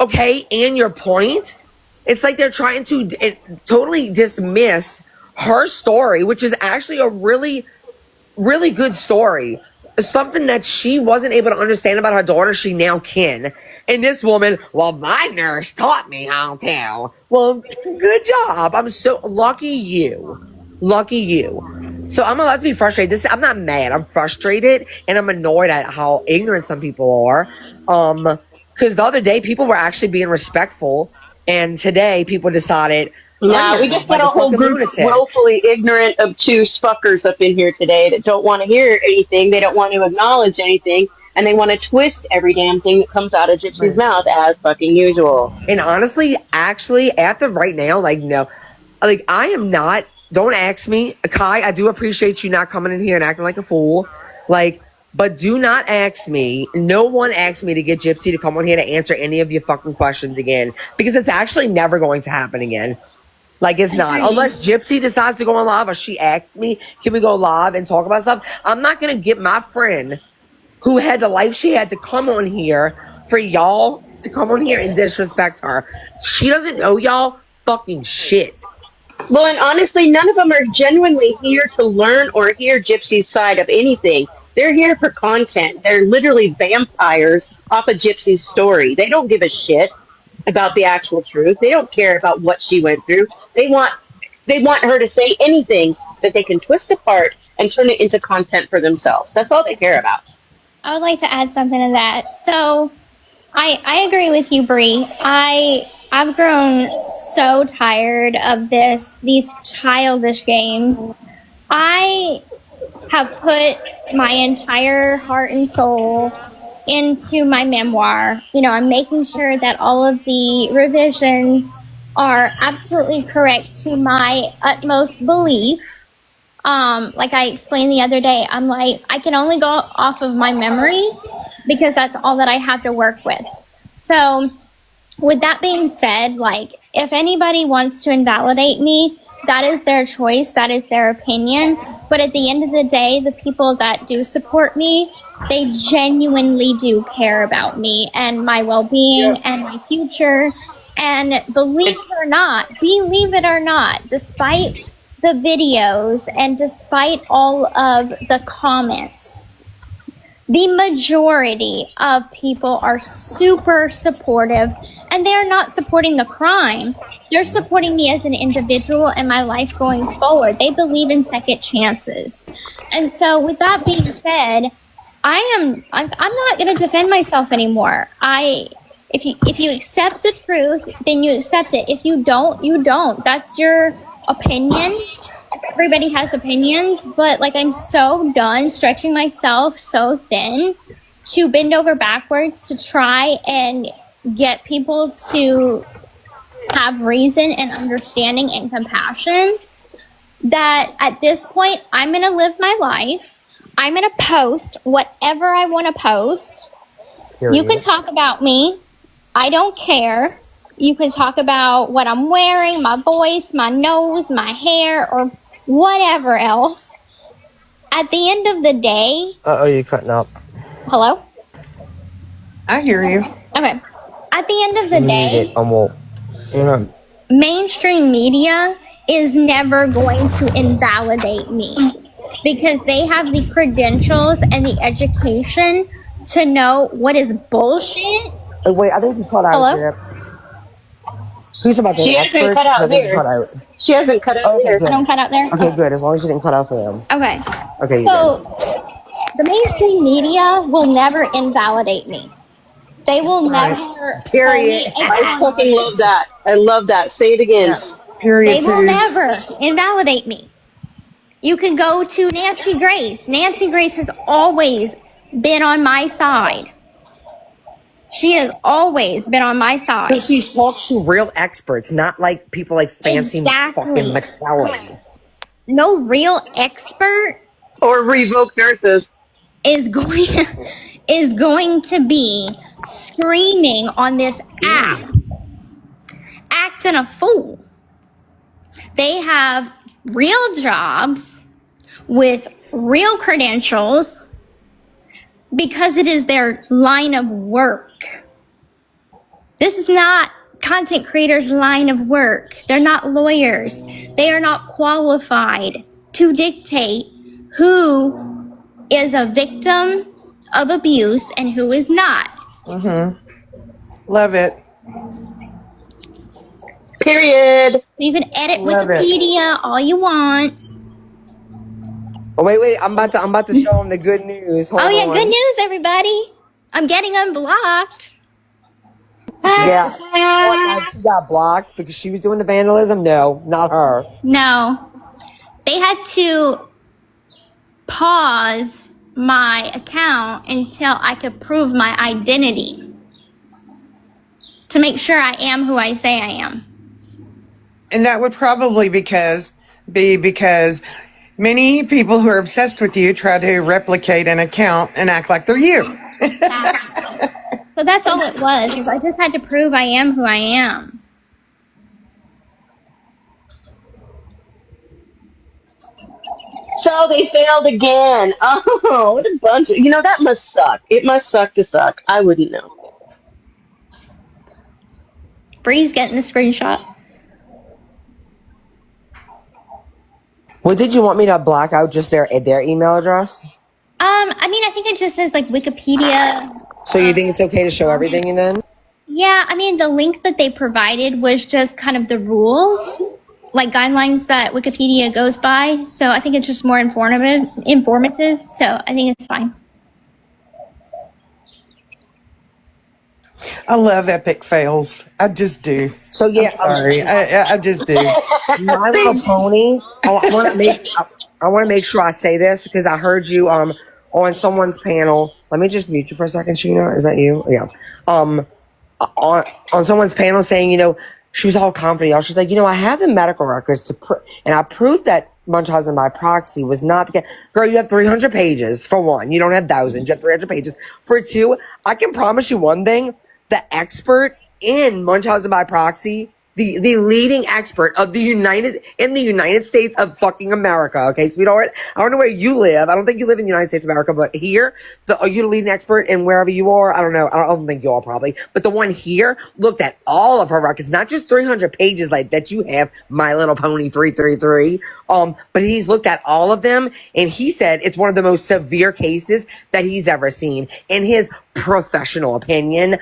okay, and your point, it's like they're trying to totally dismiss her story, which is actually a really, really good story. Something that she wasn't able to understand about her daughter, she now can. And this woman, well, my nurse taught me how to. Well, good job. I'm so lucky you. Lucky you. So I'm allowed to be frustrated. I'm not mad. I'm frustrated and I'm annoyed at how ignorant some people are. Because the other day people were actually being respectful, and today people decided, Nah, we just got like a a whole fucking group of lunatic. willfully ignorant, obtuse fuckers up in here today that don't want to hear anything, they don't want to acknowledge anything, and they want to twist every damn thing that comes out of Gypsy's mouth as fucking usual. And honestly, actually, after right now, like, no, like, I am not, don't ask me. Kai, I do appreciate you not coming in here and acting like a fool. Like, but do not ask me. No one asked me to get Gypsy to come on here to answer any of your fucking questions again. Because it's actually never going to happen again. Like, it's not. Unless Gypsy decides to go on live or she asks me, can we go live and talk about stuff? I'm not going to get my friend who had the life she had to come on here for y'all to come on here and disrespect her. She doesn't know y'all fucking shit. Well, and honestly, none of them are genuinely here to learn or hear Gypsy's side of anything. They're here for content. They're literally vampires off of Gypsy's story. They don't give a shit about the actual truth. They don't care about what she went through. They want her to say anything that they can twist apart and turn it into content for themselves. That's all they care about. I would like to add something to that. So I agree with you, Bree. I've grown so tired of these childish games. I have put my entire heart and soul into my memoir. You know, I'm making sure that all of the revisions are absolutely correct to my utmost belief. Like I explained the other day, I'm like, I can only go off of my memory because that's all that I have to work with. So with that being said, like, if anybody wants to invalidate me, that is their choice, that is their opinion. But at the end of the day, the people that do support me, they genuinely do care about me and my well-being and my future. And believe it or not, despite the videos and despite all of the comments, the majority of people are super supportive, and they're not supporting the crime. They're supporting me as an individual and my life going forward. They believe in second chances. And so with that being said, I'm not going to defend myself anymore. If you accept the truth, then you accept it. If you don't, you don't. That's your opinion. Everybody has opinions, but like, I'm so done stretching myself so thin to bend over backwards to try and get people to have reason and understanding and compassion, that at this point, I'm going to live my life. I'm going to post whatever I want to post. You can talk about me. I don't care. You can talk about what I'm wearing, my voice, my nose, my hair, or whatever else. At the end of the day... you're cutting up. Hello? I hear you. Okay. At the end of the day, mainstream media is never going to invalidate me because they have the credentials and the education to know what is bullshit. Wait, I think you cut out. Hello? Who's about the She hasn't experts? cut out there. She hasn't cut out there. I don't cut out there? Okay, good. As long as you didn't cut out for them. Okay. Okay, So, the mainstream media will never invalidate me. They will never... Period. I fucking love that. I love that. Say it again. Yeah. Period. They will never invalidate me. You can go to Nancy Grace. Nancy Grace has always been on my side. She has always been on my side. But she's talked to real experts, not like people like fancy fucking McKellen. No real expert Or revoked nurses. is going to be screaming on this app, acting a fool. They have real jobs with real credentials because it is their line of work. This is not content creators' line of work. They're not lawyers. They are not qualified to dictate who is a victim of abuse and who is not. Love it. Period. You can edit Love it. Wikipedia all you want. Oh wait! I'm about to show them the good news. Hold Oh yeah, on. good news, everybody. I'm getting unblocked. Yeah. She got blocked because she was doing the vandalism. No, not her. No. They had to pause my account until I could prove my identity to make sure I am who I say I am. And that would probably be because many people who are obsessed with you try to replicate an account and act like they're you. So that's all it was. Is I just had to prove I am who I am. So they failed again. Oh, what a bunch of... that must suck. It must suck to suck. I wouldn't know. Bree's getting the screenshot. Well, did you want me to block out just their email address? I mean, I think it just says like Wikipedia. So you think it's okay to show everything then? Yeah, I mean, the link that they provided was just kind of the rules, like guidelines that Wikipedia goes by. So I think it's just more informative. So I think it's fine. I love epic fails. I just do. So yeah, Sorry, I just do. My Little Pony. I want to make sure I say this because I heard you on someone's panel. Let me just mute you for a second, Sheena. Is that you? Yeah. On someone's panel saying, she was all confident. She's like, I have the medical records and I proved that Munchausen by proxy was not the case. Girl, you have 300 pages for one. You don't have thousands. You have 300 pages. For two, I can promise you one thing. The expert in Munchausen by proxy the leading expert of the United States of fucking America. Okay, sweetheart. I don't know where you live. I don't think you live in the United States of America, but here, are you the leading expert in wherever you are? I don't know. I don't think you are probably, but the one here looked at all of her records, not just 300 pages like that you have, My Little Pony 333. But he's looked at all of them, and he said it's one of the most severe cases that he's ever seen in his professional opinion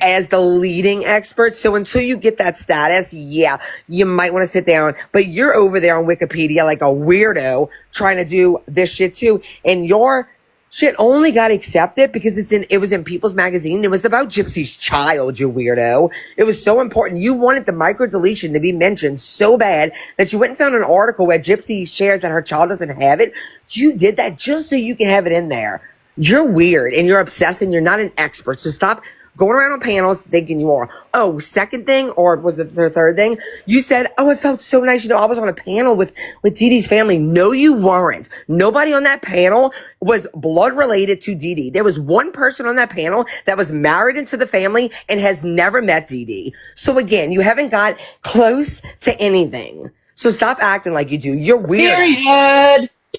as the leading expert. So until you get that status, yeah, you might want to sit down, but you're over there on Wikipedia like a weirdo trying to do this shit too. And your shit only got accepted because it was in People's Magazine. It was about Gypsy's child, you weirdo. It was so important. You wanted the micro deletion to be mentioned so bad that you went and found an article where Gypsy shares that her child doesn't have it. You did that just so you can have it in there. You're weird and you're obsessed and you're not an expert. So stop going around on panels thinking you are. Oh, second thing, or was it the third thing? You said, oh, it felt so nice. You know, I was on a panel with Dee Dee's family. No, you weren't. Nobody on that panel was blood related to Dee Dee. There was one person on that panel that was married into the family and has never met Dee Dee. So again, you haven't got close to anything. So stop acting like you do. You're weird.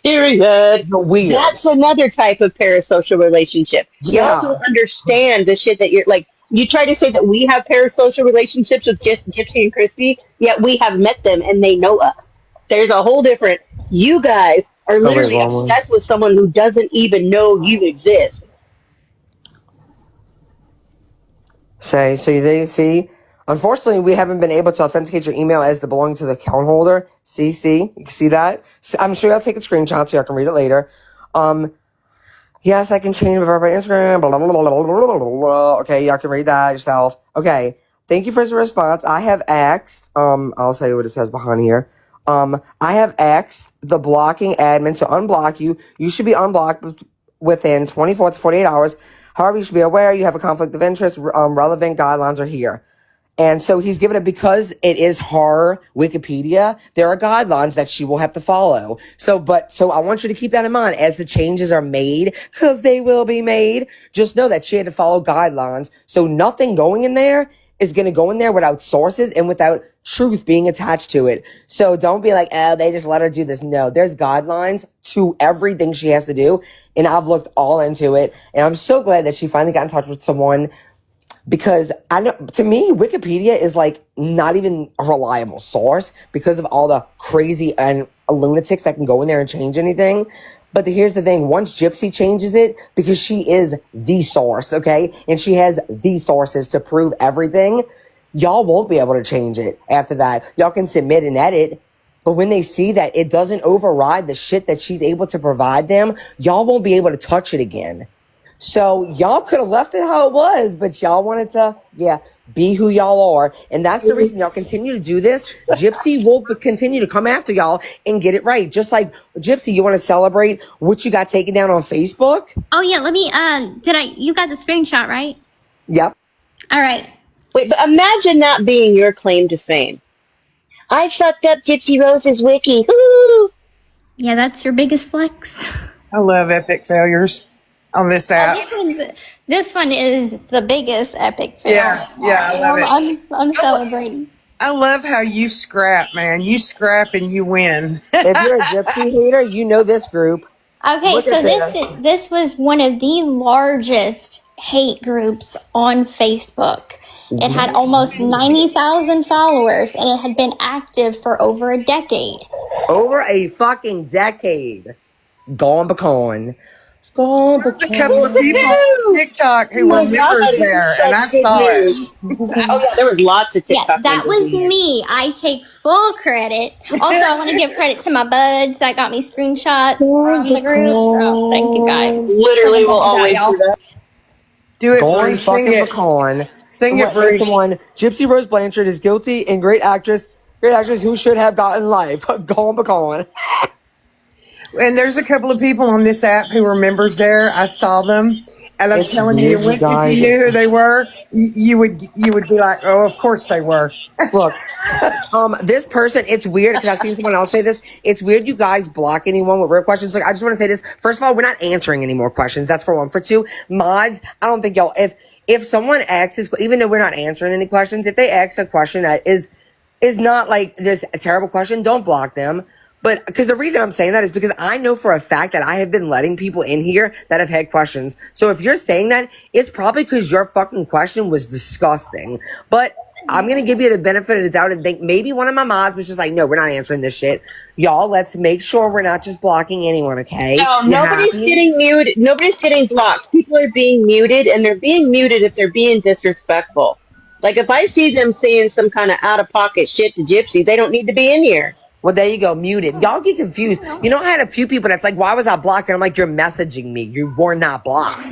Period. You're weird. That's another type of parasocial relationship. Yeah. Y'all don't understand the shit that you're like. You try to say that we have parasocial relationships with Gypsy and Chrissy, yet we have met them and they know us. There's a whole different. You guys are literally obsessed with someone who doesn't even know you exist. See. Unfortunately, we haven't been able to authenticate your email as the belonging to the account holder. See, you can see that. I'm sure I'll take a screenshot so I can read it later. Yes, I can change it over by Instagram. Blah, blah, blah, blah, blah, blah, blah. Okay, y'all can read that yourself. Okay, thank you for the response. I have asked. I'll tell you what it says behind here. I have asked the blocking admin to unblock you. You should be unblocked within 24 to 48 hours. However, you should be aware you have a conflict of interest. Relevant guidelines are here. And so he's given it because it is her Wikipedia. There are guidelines that she will have to follow. So I want you to keep that in mind as the changes are made, because they will be made. Just know that she had to follow guidelines. So nothing going in there is going to go in there without sources and without truth being attached to it. So don't be like, oh, they just let her do this. No, there's guidelines to everything she has to do. And I've looked all into it. And I'm so glad that she finally got in touch with someone. Because I know, to me, Wikipedia is like not even a reliable source because of all the crazy and lunatics that can go in there and change anything. But here's the thing. Once Gypsy changes it, because she is the source, okay? And she has the sources to prove everything, y'all won't be able to change it after that. Y'all can submit and edit. But when they see that it doesn't override the shit that she's able to provide them, y'all won't be able to touch it again. So y'all could have left it how it was, but y'all wanted to, be who y'all are. And that's the reason y'all continue to do this. Gypsy will continue to come after y'all and get it right. Just like Gypsy, you want to celebrate what you got taken down on Facebook? Oh yeah, let me, you got the screenshot, right? Yep. All right. Wait, but imagine that being your claim to fame. I fucked up Gypsy Rose's wiki. Woo! Yeah, that's your biggest flex. I love epic failures on this app. This one is the biggest epic fail. Yeah, I love it. I'm celebrating. I love how you scrap, man. You scrap and you win. If you're a Gypsy hater, you know this group. Okay, Look so at this was one of the largest hate groups on Facebook. It had almost 90,000 followers, and it had been active for over a decade. Over a fucking decade. Gone pecan. There's a couple of people on TikTok who were members there, and I saw it. There was lots of TikTok. Yeah, that was me. I take full credit. Also, I want to give credit to my buds that got me screenshots from the group. So thank you guys. Literally, will always do that. Do it, Gone Bree. Sing fucking it. pecan. Sing it, Bree. Someone, Gypsy Rose Blanchard is guilty and great actress who should have gotten life. Gone pecan. And there's a couple of people on this app who were members there. I saw them, and I'm telling you, if you knew who they were, you would be like, oh, of course they were. Look, this person, it's weird because I've seen someone else say this. It's weird you guys block anyone with weird questions. Like, I just want to say this. First of all, we're not answering any more questions. That's for one. For two, mods, I don't think y'all, if someone asks, even though we're not answering any questions, if they ask a question that is is not like this a terrible question. Don't block them. But because the reason I'm saying that is because I know for a fact that I have been letting people in here that have had questions. So if you're saying that, it's probably because your fucking question was disgusting. But I'm going to give you the benefit of the doubt and think maybe one of my mods was just like, no, we're not answering this shit. Y'all, let's make sure we're not just blocking anyone, okay? No, You nobody's happy? getting muted. Nobody's getting blocked. People are being muted, and they're being muted if they're being disrespectful. Like, if I see them saying some kind of out-of-pocket shit to Gypsy, they don't need to be in here. Well, there you go, muted. Y'all get confused. You know, I had a few people that's like, why was I blocked? And I'm like, you're messaging me. You were not blocked.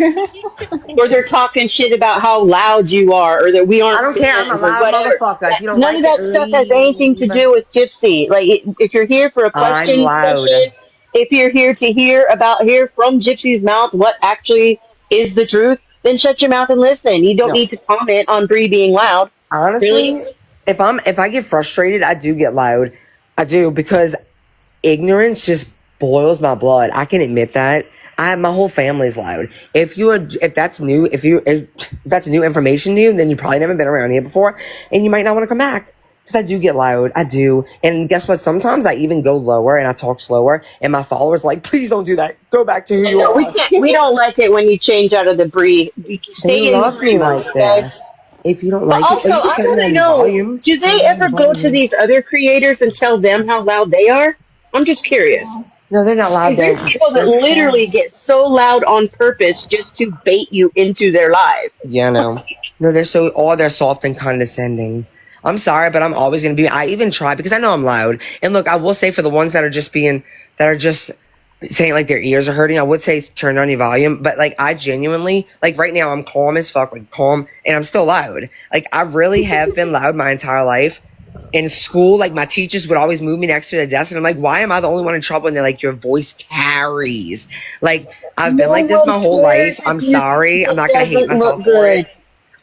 Or they're talking shit about how loud you are, or that we aren't I don't care. I'm a friends, or loud whatever. motherfucker. If you don't None like of that it, stuff has anything to leave. do with Gypsy. Like, if you're here for a I'm question loud. session, if you're here to hear from Gypsy's mouth what actually is the truth, then shut your mouth and listen. You don't No. need to comment on Bree being loud. Honestly, Really? if I get frustrated, I do get loud. I do, because ignorance just boils my blood. I can admit that. My whole family's loud. If that's new, if that's new information to you, then you probably never been around here before, and you might not want to come back. Because I do get loud. I do. And guess what? Sometimes I even go lower and I talk slower, and my followers are like, please don't do that. Go back to who you No, are. we don't like it when you change out of the Bree. Stay They in the love Bree me mode, like okay? this. If you don't But like it, also, you can I turn want down to the know, volume. do they ever go to these other creators and tell them how loud they are? I'm just curious. No, they're not loud. There's people that They're literally soft. get so loud on purpose just to bait you into their live. Yeah, no. No, they're soft and condescending. I'm sorry, but I'm always going to be, I even try because I know I'm loud. And look, I will say for the ones that are just saying like their ears are hurting, I would say turn down your volume. But like, I genuinely, like right now, I'm calm as fuck, like calm, and I'm still loud. Like, I really have been loud my entire life. In school, like my teachers would always move me next to the desk, and I'm like, why am I the only one in trouble? And they're like, your voice carries. Like, I've been like this my whole life. I'm sorry. I'm not going to hate Doesn't look myself for it. good.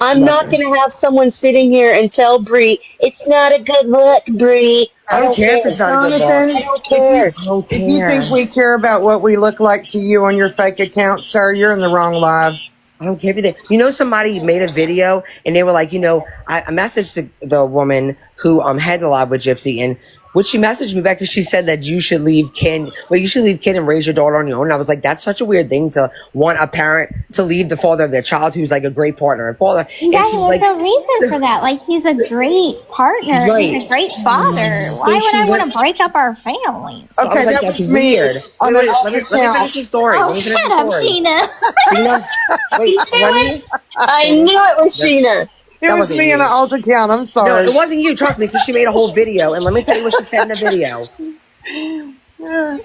I'm I'm not not going to have someone sitting here and tell Bree, it's not a good look, Bree. I don't care if it's not a good Jonathan, look. I don't care. I don't if you think care. we care about what we look like to you on your fake account, sir, you're in the wrong live. I don't care if you think. You know, somebody made a video and they were like, you know, I messaged the woman who had the live with Gypsy, and what she messaged me back is she said that you should leave Ken. Well, you should leave Ken and raise your daughter on your own. And I was like, that's such a weird thing to want a parent to leave the father of their child who's like a great partner and father. Exactly. And There's a reason for that. Like, he's a great partner. Right. He's a great father. Why would I want to break up our family? I was Okay, like, that that's was me weird. on Wait, an let me finish the story. Oh, Let me finish shut the up, story. Sheena. Sheena, wait, let me. I knew it was Sheena. It That was wasn't me in you. an alt account. I'm No, sorry. it wasn't you. Trust me, because she made a whole video, and let me tell you what she said in the video.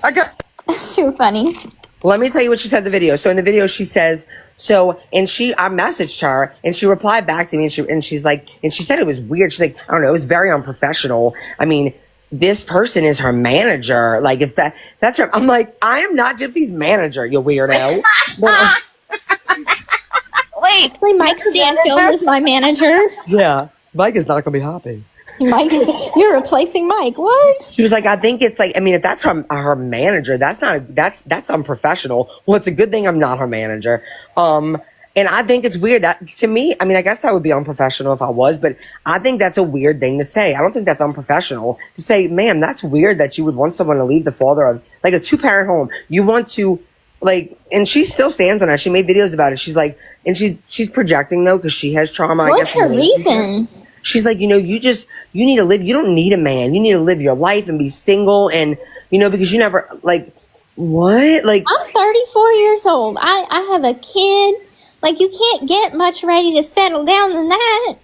I got That's too funny. Let me tell you what she said in the video. So in the video, she says, I messaged her and she replied back to me and she said it was weird. She's like, I don't know, it was very unprofessional. I mean, this person is her manager. Like, if that's her, I'm like, I am not Gypsy's manager, you weirdo. Wait, Mike Stanfield is my manager. Yeah, Mike is not going to be happy. You're replacing Mike. What? She was like, I think it's like, I mean, if that's her manager, that's unprofessional. Well, it's a good thing I'm not her manager. And I think it's weird that, to me, I mean, I guess that would be unprofessional if I was, but I think that's a weird thing to say. I don't think that's unprofessional to say, ma'am, that's weird that you would want someone to leave the father of, like, a 2-parent home. You want to, like, and she still stands on that. She made videos about it. She's like, and she's projecting though, because she has trauma. What's her reason? She's like, you know, you need to live, you don't need a man. You need to live your life and be single, and, you know, because you never, like, what? Like, I'm 34 years old. I have a kid. Like, you can't get much ready to settle down than that.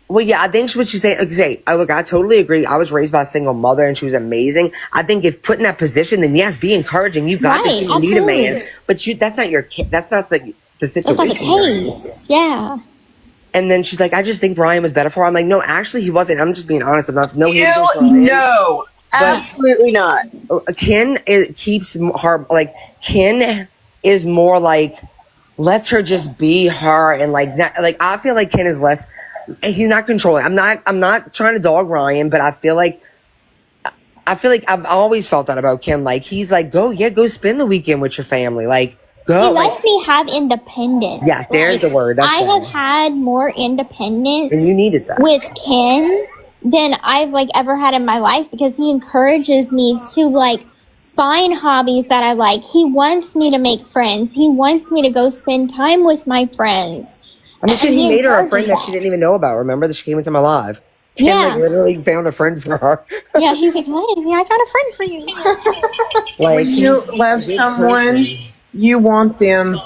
well, yeah, I think what she's saying, look, I totally agree. I was raised by a single mother and she was amazing. I think if put in that position, then yes, be encouraging. You got this, you don't need a man. But that's not your kid. That's not the situation. That's not the case. Yeah. And then she's like, I just think Ryan was better for her. I'm like, no, actually he wasn't. I'm just being honest. I'm not, no, he was good for Ryan. No, absolutely not. Ken Ken is more like, lets her just be her, and like I feel like Ken is less, he's not controlling. I'm not trying to dog Ryan, but I feel like I've always felt that about Ken. Like, he's like, go spend the weekend with your family. Like, go. He lets me have independence. Yeah, there's the word. That's I the have word. had more independence And you needed that. with Ken than I've like ever had in my life, because he encourages me to like find hobbies that I like. He wants me to make friends. He wants me to go spend time with my friends. I mean, shit, And he made her a encourages friend that she didn't even know about. Remember that she came into my live? Ken, like, Yeah. literally found a friend for her. Yeah, he's like, hey, I got a friend for you. Like, When you love he's a good someone, person. you want them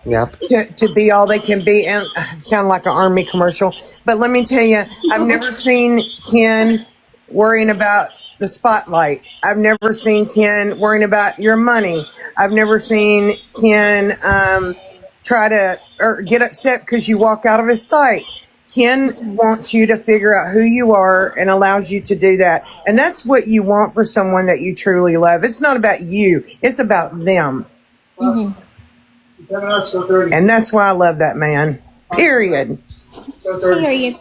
Yep. to be all they can be. And it sound like an army commercial, but let me tell you, I've never seen Ken worrying about the spotlight. I've never seen Ken worrying about your money. I've never seen Ken try to or get upset because you walk out of his sight. Ken wants you to figure out who you are and allows you to do that. And that's what you want for someone that you truly love. It's not about you. It's about them. Mhm. And that's why I love that man. Period. Period.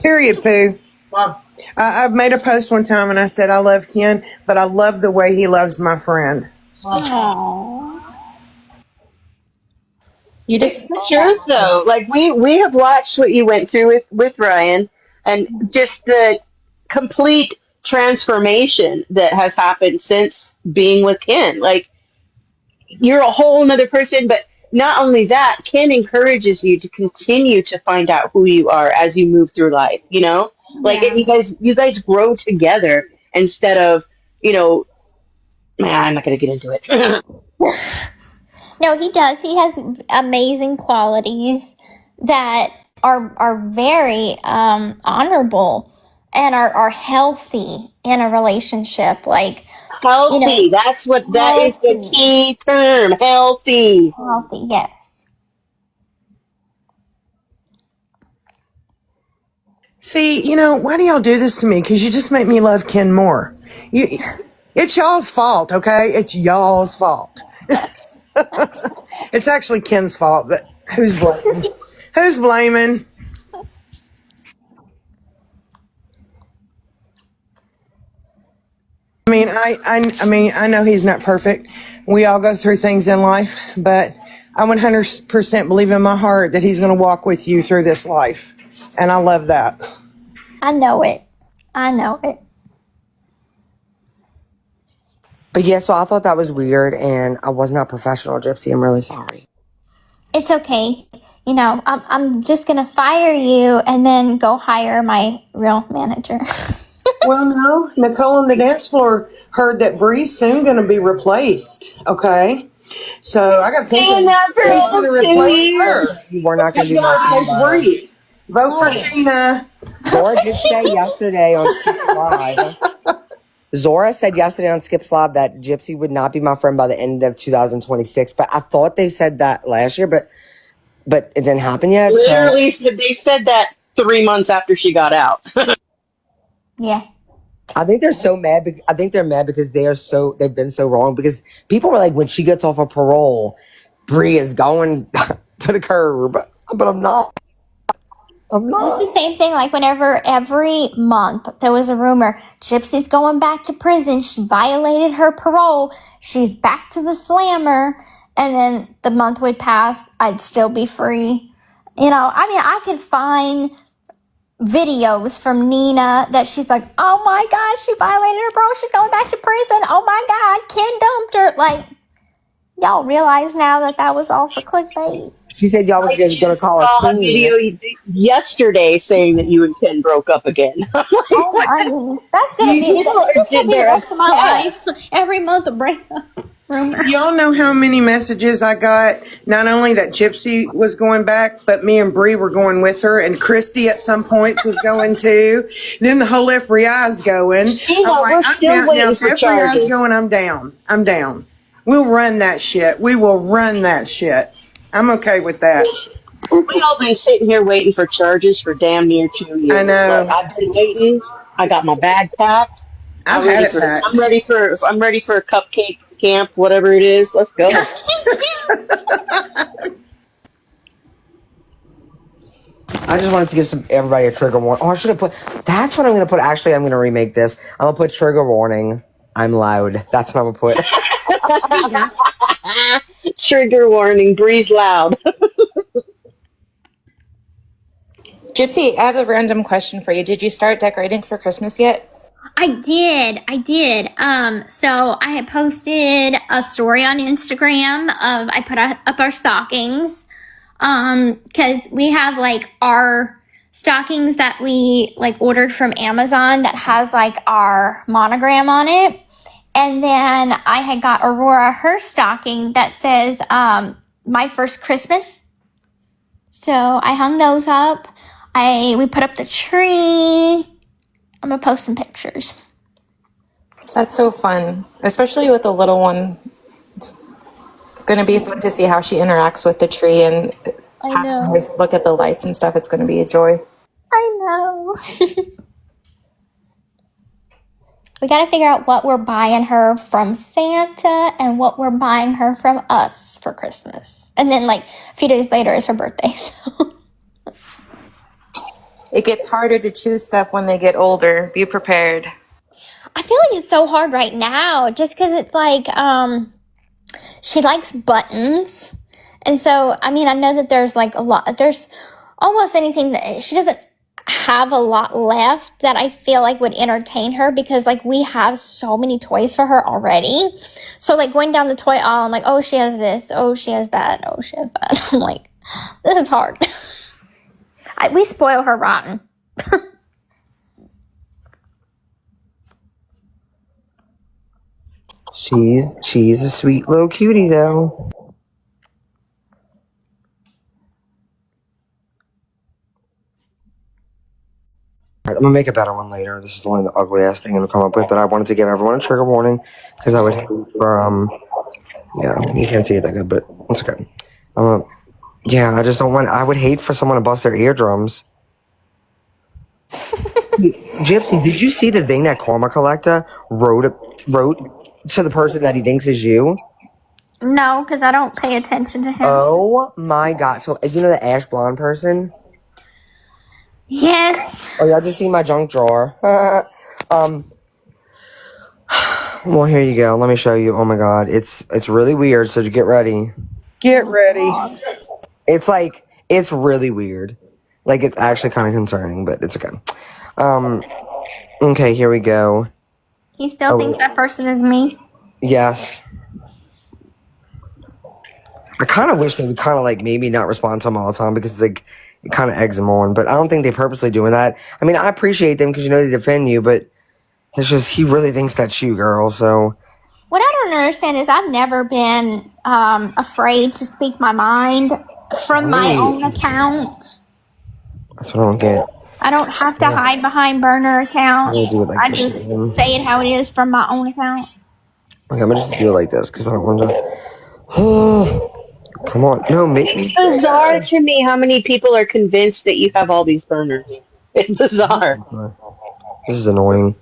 Period, Pooh. I've made a post one time and I said I love Ken, but I love the way he loves my friend. Aww. You just It's the truth, though. Like we have watched what you went through with Ryan, and just the complete transformation that has happened since being with Ken. Like you're a whole nother person, but not only that, Ken encourages you to continue to find out who you are as you move through life, you know? Like and Yeah. you guys grow together instead of, I'm not gonna get into it. No, he does. He has amazing qualities that are very honorable and are healthy in a relationship. Like, you Healthy. know, That is the healthy. key term. Healthy. Healthy, yes. See, why do y'all do this to me? Because you just make me love Ken more. It's y'all's fault, okay? It's y'all's fault. It's actually Ken's fault, but who's blaming? Who's blaming? I know he's not perfect. We all go through things in life, but I 100% believe in my heart that he's going to walk with you through this life. And I love that. I know it. I know it. But yeah, so I thought that was weird, and I was not professional, Gypsy. I'm really sorry. It's okay. I'm just gonna fire you and then go hire my real manager. Well, no, Nicole on the dance floor heard that Bree's soon going to be replaced. Okay, so I got to think Staying that for who's going to almost 2 replace her? years. We're not going Who's to do going to replace that. Bree? Vote for Sheena. Zora did say yesterday on Skip's Live. Zora said yesterday on Skip's Live that Gypsy would not be my friend by the end of 2026. But I thought they said that last year, but it didn't happen yet. Literally, they said that 3 months after she got out. Yeah. I think they're so mad. I think they're mad because they've been so wrong. Because people were like, when she gets off of parole, Bree is going to the curb. But I'm not. I'm It's not. the same thing, like whenever every month there was a rumor, Gypsy's going back to prison, she violated her parole, she's back to the slammer, and then the month would pass, I'd still be free. I could find videos from Nina that she's like, oh my God, she violated her parole, she's going back to prison, oh my God, Ken dumped her. Like, y'all realize now that was all for clickbait. She said y'all was going to call her Saw a queen. video yesterday saying that you and Ken broke up again. That's gonna be the rest of my life. Every month a breakup rumor. Y'all know how many messages I got? Not only that Gypsy was going back, but me and Bree were going with her, and Christy at some points was going too. Then the whole FBI's going. We're still waiting if for FBI's charges. going, I'm down. I'm down. We'll run that shit. We will run that shit. I'm okay with that. We all been sitting here waiting for charges for damn near 2 years. I know. Look, I've been waiting. I got my bag packed. I've had it packed. I'm ready for a cupcake camp, whatever it is. Let's go. I just wanted to give everybody a trigger warning. Oh, I should have put. That's what I'm going to put. Actually, I'm going to remake this. I'm going to put trigger warning. I'm loud. That's what I'm going to put. Trigger warning, Breeze loud. Gypsy, I have a random question for you. Did you start decorating for Christmas yet? I did. So I had posted a story on Instagram of I put up our stockings. Cause we have like our stockings that we like ordered from Amazon that has like our monogram on it. And then I had got Aurora her stocking that says, my first Christmas. So I hung those up. We put up the tree. I'm gonna post some pictures. That's so fun, especially with the little one. It's gonna be fun to see how she interacts with the tree and I know. look at the lights and stuff. It's gonna be a joy. I know. We gotta figure out what we're buying her from Santa and what we're buying her from us for Christmas. And then like a few days later is her birthday, so. It gets harder to choose stuff when they get older. Be prepared. I feel like it's so hard right now just because it's like, she likes buttons. And so, I mean, I know that there's like there's almost anything that she doesn't have a lot left that I feel like would entertain her because like we have so many toys for her already. So like going down the toy aisle, I'm like, oh, she has this. Oh, she has that. Oh, she has that. I'm like, this is hard. We spoil her rotten. She's a sweet little cutie though. Alright, I'm gonna make a better one later. This is the one the ugly ass thing I'm gonna come up with, but I wanted to give everyone a trigger warning because I would hate for yeah, you can't see it that good, but it's okay. Yeah, I just don't want. I would hate for someone to bust their eardrums. Gypsy, did you see the thing that Karma Collector wrote to the person that he thinks is you? No, because I don't pay attention to him. Oh my god! So you know the ash blonde person? Yes. Oh, y'all just see my junk drawer. Well, here you go. Let me show you. Oh my god, it's really weird. So get ready. Get ready. It's like it's really weird. Like it's actually kind of concerning, but it's okay. Okay, here we go. He still thinks that person is me. Yes. I kind of wish they would kind of like maybe not respond to him all the time because it's like it kind of eggs him on. But I don't think they're purposely doing that. I mean, I appreciate them because you know they defend you, but it's just he really thinks that's you, girl. So What I don't understand is I've never been afraid to speak my mind from my own account. That's what I don't get. I don't have to hide behind burner accounts. I'm gonna do it like I this just again. say it how it is from my own account. Okay, I'm gonna just do it like this because I don't want to. Come on, no, make me. It's bizarre to me how many people are convinced that you have all these burners. It's bizarre. This is annoying.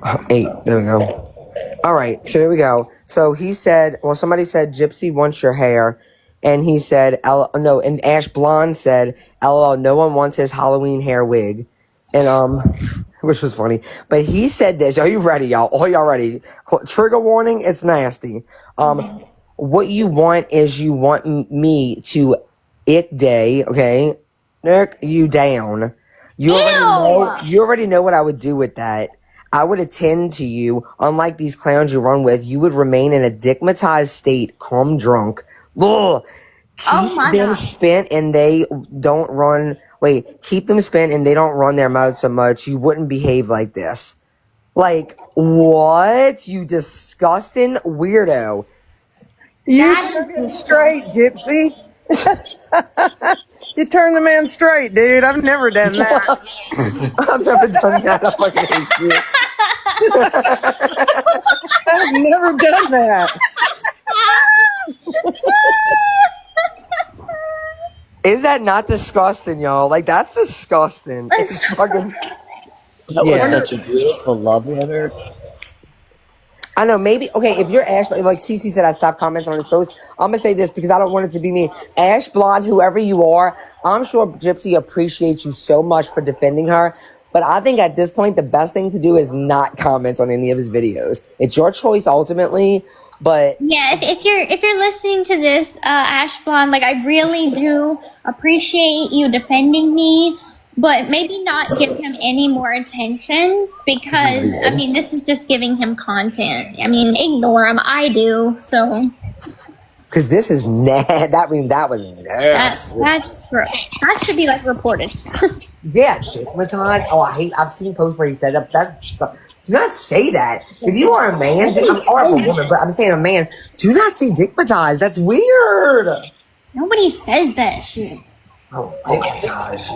8. There we go. All right, so here we go. So he said, well, somebody said Gypsy wants your hair, and he said, no, and Ash Blonde said, LOL, no one wants his Halloween hair wig, and which was funny. But he said this. Are you ready, y'all? Are y'all ready? Trigger warning. It's nasty. What you want is you want me to ick day, okay? Nick, you down. You already know what I would do with that. I would attend to you. Unlike these clowns you run with, you would remain in a digmatized state, calm drunk. Ugh. Keep them spent and they don't run. Wait, keep them spent and they don't run their mouths so much. You wouldn't behave like this. Like, what? You disgusting weirdo. You turned him straight, Gypsy. You turned the man straight, dude. I've never done that. I've never done that. I fucking hate you. I've never done that. Is that not disgusting, y'all? Like, that's disgusting. It's fucking... That was such a beautiful love letter. I know, maybe, okay, if you're Ash, like Cece said, I stopped commenting on his post. I'm going to say this because I don't want it to be me. Ash Blonde, whoever you are, I'm sure Gypsy appreciates you so much for defending her. But I think at this point, the best thing to do is not comment on any of his videos. It's your choice ultimately, but... Yeah, if you're listening to this, Ash Blonde, like I really do appreciate you defending me. but maybe not give him any more attention because, I mean, this is just giving him content. I mean, ignore him. I do, so. Because this is that was nasty. That's gross. That should be, like, reported. Yeah, stigmatized. Oh, I've seen posts where he said that. That's do not say that. If you are a man, or a woman, but I'm saying a man, do not say stigmatized. That's weird. Nobody says that shit. Oh, stigmatized.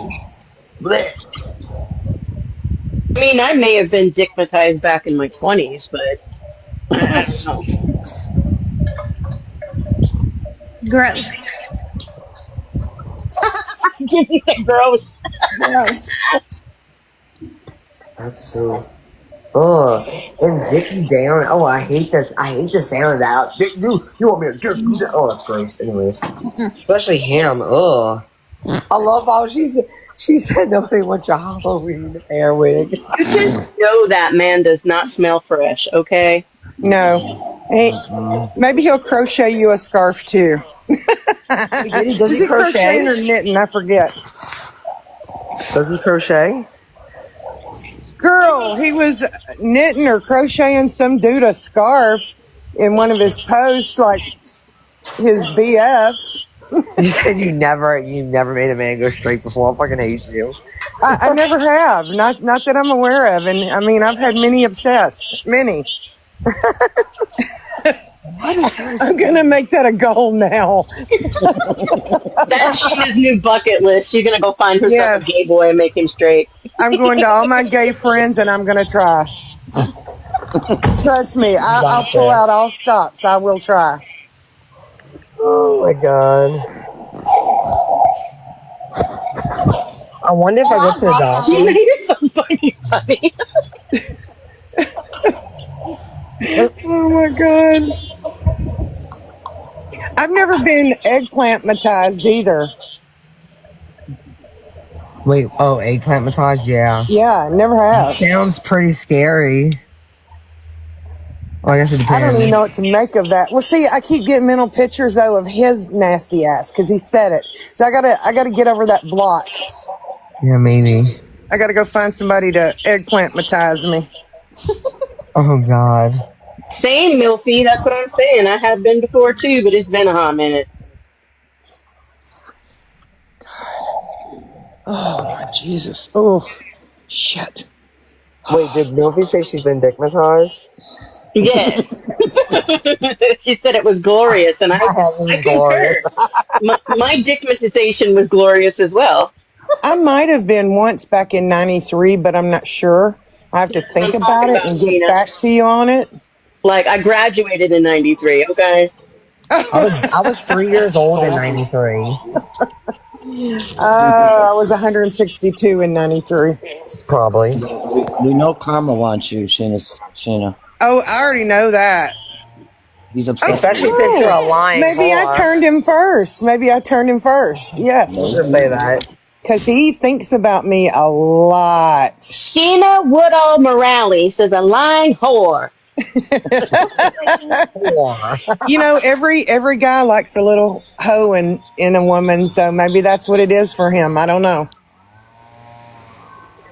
Blech. I mean, I may have been dickmatized back in my 20s, but I don't know. Gross. Jimmy said gross. Gross. That's so. Oh, and dick you down. Oh, I hate this. I hate the sound of that. You want me to dick you down? Oh, that's gross. Anyways, especially him. Oh, I love how she said nobody wants your Halloween hair wig. You just know that man does not smell fresh, okay? No. Hey, maybe he'll crochet you a scarf too. Does he crocheting or knitting? I forget. Does he crochet? Girl, he was knitting or crocheting some dude a scarf in one of his posts, like his BF. You said you never made a man go straight before. I fucking hate you. I never have. Not that I'm aware of. And I mean, I've had many obsessed. Many. I'm going to make that a goal now. That's his new bucket list. She's going to go find herself a gay boy and make him straight. I'm going to all my gay friends and I'm going to try. Trust me, I'll pull out all stops. I will try. Oh my god. I wonder if I go to the doctor. She made it so funny. Oh my god. I've never been eggplant-matized either. Wait, eggplant massage? Yeah. Yeah, never have. Sounds pretty scary. Oh, I guess it depends. I don't even know what to make of that. Well, see, I keep getting mental pictures though of his nasty ass because he said it. So I gotta get over that block. Yeah, maybe. I gotta go find somebody to eggplant-matize me. Oh god. Same, Milfy. That's what I'm saying. I have been before too, but it's been a hot minute. Oh my Jesus. Oh shit. Wait, did Milfy say she's been dickmatized? Yes. She said it was glorious, and I glorious. my dickmatization was glorious as well. I might have been once back in '93, but I'm not sure. I have to think about it and get back to you on it. Like, I graduated in '93, okay? I was 3 years old in '93. I was 162 in '93. Probably. We know Karma wants you, Sheena. Oh, I already know that. He's obsessed. Especially since you're a lying Maybe I turned him first. Yes. We'll say that. Because he thinks about me a lot. Sheena Woodall Morales is a lying whore. You know, every guy likes a little hoe in a woman, so maybe that's what it is for him. I don't know.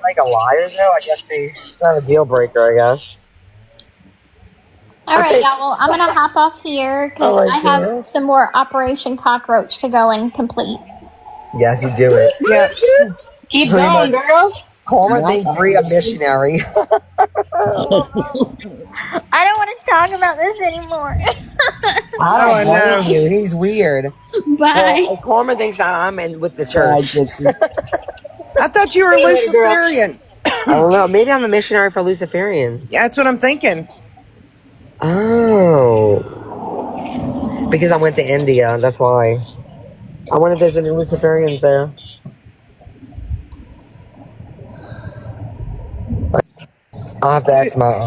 Like a liar, though? I guess it's not a deal breaker, I guess. All right, y'all. Well, I'm gonna hop off here because I have some more Operation Cockroach to go and complete. Yes, you do it. Yeah. Keep going, girl. Karma think Bree a missionary. I don't want to talk about this anymore. I don't know you. He's weird. Bye. Well, Karma thinks I'm in with the church. Gypsy. I thought you were a Luciferian. I don't know. Maybe I'm a missionary for Luciferians. Yeah, that's what I'm thinking. Oh. Because I went to India. That's why. I wonder if there's any Luciferians there. I'll have to ask my